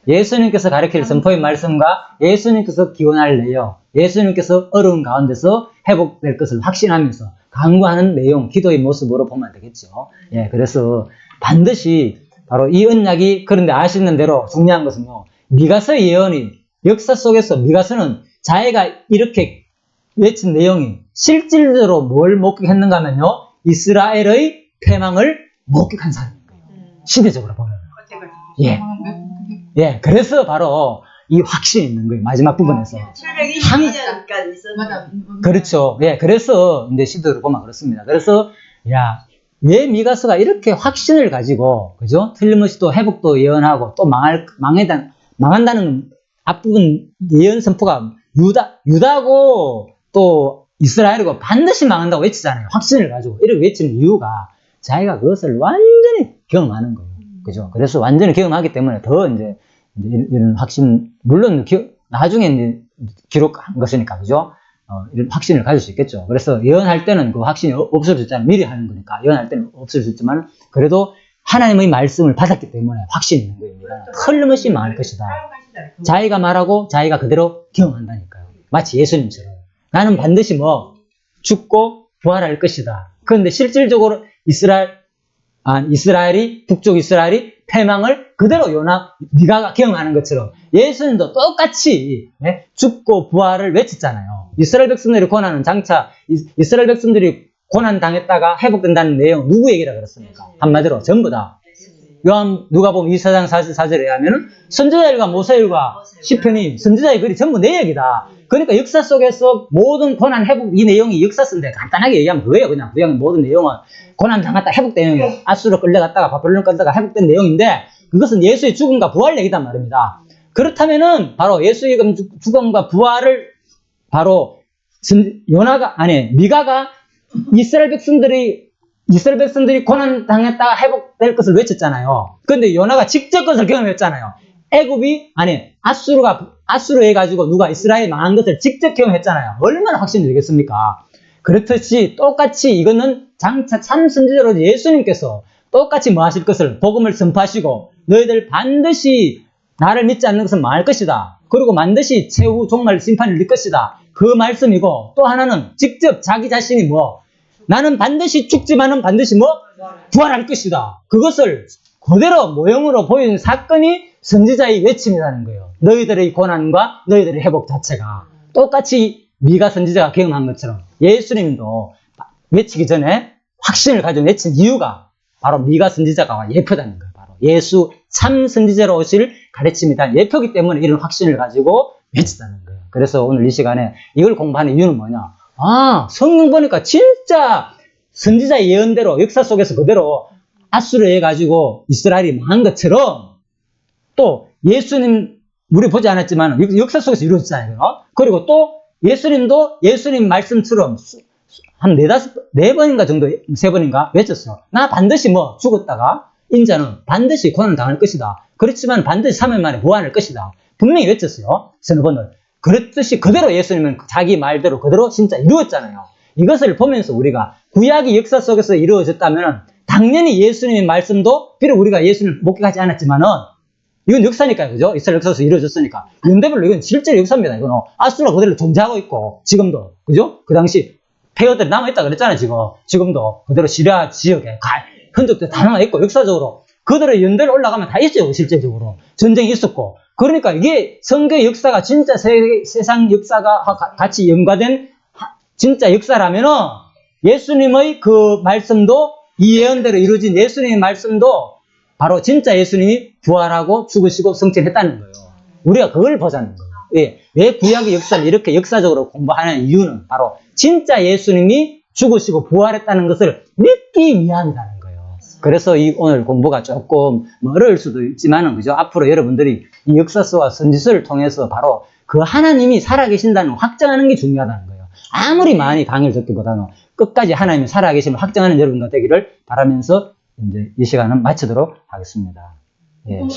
예수님께서 가르칠 선포의 말씀과 예수님께서 기원할 내용, 예수님께서 어려운 가운데서 회복될 것을 확신하면서 강구하는 내용, 기도의 모습으로 보면 되겠죠. 예, 그래서 반드시 바로 이 언약이 그런데 아시는 대로 중요한 것은 미가서의 예언이 역사 속에서 미가서는 자기가 이렇게 외친 내용이 실질적으로 뭘 목격했는가 하면요. 이스라엘의 패망을 목격한 사람인 거예요. 시대적으로 보면. 예. 예, 그래서 바로 이 확신이 있는 거예요. 마지막 부분에서. 720년까지 있었는데. 그렇죠. 예, 그래서 이제 시대로 보면 그렇습니다. 그래서 왜 미가서가 이렇게 확신을 가지고 그죠? 틀림없이 또 회복도 예언하고 또 망한다는 앞부분 예언 선포가 유다고 또 이스라엘이고 반드시 망한다고 외치잖아요. 확신을 가지고 이렇게 외치는 이유가 자기가 그것을 완전히 경험하는 거예요. 그죠? 그래서 완전히 경험하기 때문에 더 이제 이런 확신, 물론 나중에 이제 기록한 것이니까, 그죠? 이런 확신을 가질 수 있겠죠. 그래서 예언할 때는 그 확신이 없을 수 있잖아요. 미리 하는 거니까. 예언할 때는 없을 수 있지만, 그래도 하나님의 말씀을 받았기 때문에 확신이 있는 겁니다. 틀림없이 망할 것이다. 자기가 말하고 자기가 그대로 경험한다니까요. 마치 예수님처럼. 나는 반드시 죽고 부활할 것이다. 그런데 실질적으로 북쪽 이스라엘이 패망을 그대로 미가가 경험하는 것처럼 예수님도 똑같이 죽고 부활을 외쳤잖아요. 이스라엘 백성들이 고난은 장차 이스라엘 백성들이 고난 당했다가 회복된다는 내용 누구 얘기라 그랬습니까? 한마디로 전부 다 누가복음 24장 44절에 하면은 선지자일과 모세일과 시편이 선지자의 글이 전부 내 얘기다. 그러니까 역사 속에서 모든 고난 회복 이 내용이 역사서인데 간단하게 얘기하면 그거예요. 그냥 모든 내용은 고난 당했다 회복된 내용이에요. 아수르 끌려갔다가 바벨론 끌려다가 회복된 내용인데 그것은 예수의 죽음과 부활 얘기단 말입니다. 그렇다면은 바로 예수의 죽음과 부활을 바로 미가가 이스라엘 백성들이 고난 당했다가 회복될 것을 외쳤잖아요. 그런데 요나가 직접 그것을 경험했잖아요. 아수르 해가지고 누가 이스라엘 망한 것을 직접 경험했잖아요. 얼마나 확신이 되겠습니까? 그렇듯이 똑같이 이거는 장차 참 선지자로 예수님께서 똑같이 하실 것을 복음을 선포하시고 너희들 반드시 나를 믿지 않는 것은 망할 것이다. 그리고 반드시 최후 종말 심판을 이룰 것이다. 그 말씀이고 또 하나는 직접 자기 자신이 나는 반드시 죽지만은 반드시 부활할 것이다. 그것을 그대로 모형으로 보이는 사건이 선지자의 외침이라는 거예요. 너희들의 고난과 너희들의 회복 자체가 똑같이 미가 선지자가 경험한 것처럼 예수님도 외치기 전에 확신을 가지고 외친 이유가 바로 미가 선지자가 예표다는 거예요. 바로 예수 참 선지자로 오실 가르침이다. 예표기 때문에 이런 확신을 가지고 외치다는 거예요. 그래서 오늘 이 시간에 이걸 공부하는 이유는 뭐냐? 성경 보니까 진짜 선지자의 예언대로 역사 속에서 그대로 아수르 해가지고 이스라엘이 망한 것처럼 또 예수님 우리 보지 않았지만 역사 속에서 이루어졌잖아요. 그리고 또 예수님도 예수님 말씀처럼 한 네 번인가 정도, 세 번인가 외쳤어요. 나 반드시 뭐 죽었다가 인자는 반드시 고난을 당할 것이다. 그렇지만 반드시 3일 만에 부활할 것이다. 분명히 외쳤어요. 서너 번을. 그랬듯이 그대로 예수님은 자기 말대로 그대로 진짜 이루었잖아요. 이것을 보면서 우리가 구약의 역사 속에서 이루어졌다면 당연히 예수님의 말씀도 비록 우리가 예수님을 목격하지 않았지만은 이건 역사니까요. 그죠? 이스라엘 역사에서 이루어졌으니까. 연대별로 이건 실제 역사입니다. 이건 아수라 그대로 존재하고 있고 지금도. 그죠? 그 당시 폐허들이 남아있다 그랬잖아요. 지금도 그대로 시리아 지역에 흔적들 다 남아있고 역사적으로 그대로 연대로 올라가면 다 있어요. 실제적으로. 전쟁이 있었고. 그러니까 이게 성경의 역사가 진짜 세상 역사가 같이 연관된 진짜 역사라면은 예수님의 그 말씀도 이 예언대로 이루어진 예수님의 말씀도 바로 진짜 예수님이 부활하고 죽으시고 승천했다는 거예요. 우리가 그걸 보자는 거예요. 예. 왜 구약의 역사를 이렇게 역사적으로 공부하는 이유는 바로 진짜 예수님이 죽으시고 부활했다는 것을 믿기 위함이라는 거예요. 그래서 오늘 공부가 조금 어려울 수도 있지만은, 그죠? 앞으로 여러분들이 이 역사서와 선지서를 통해서 바로 그 하나님이 살아계신다는 걸 확정하는 게 중요하다는 거예요. 아무리 많이 강의를 듣기보다는 끝까지 하나님이 살아계심을 확정하는 여러분들 되기를 바라면서 이제 이 시간은 마치도록 하겠습니다. 예.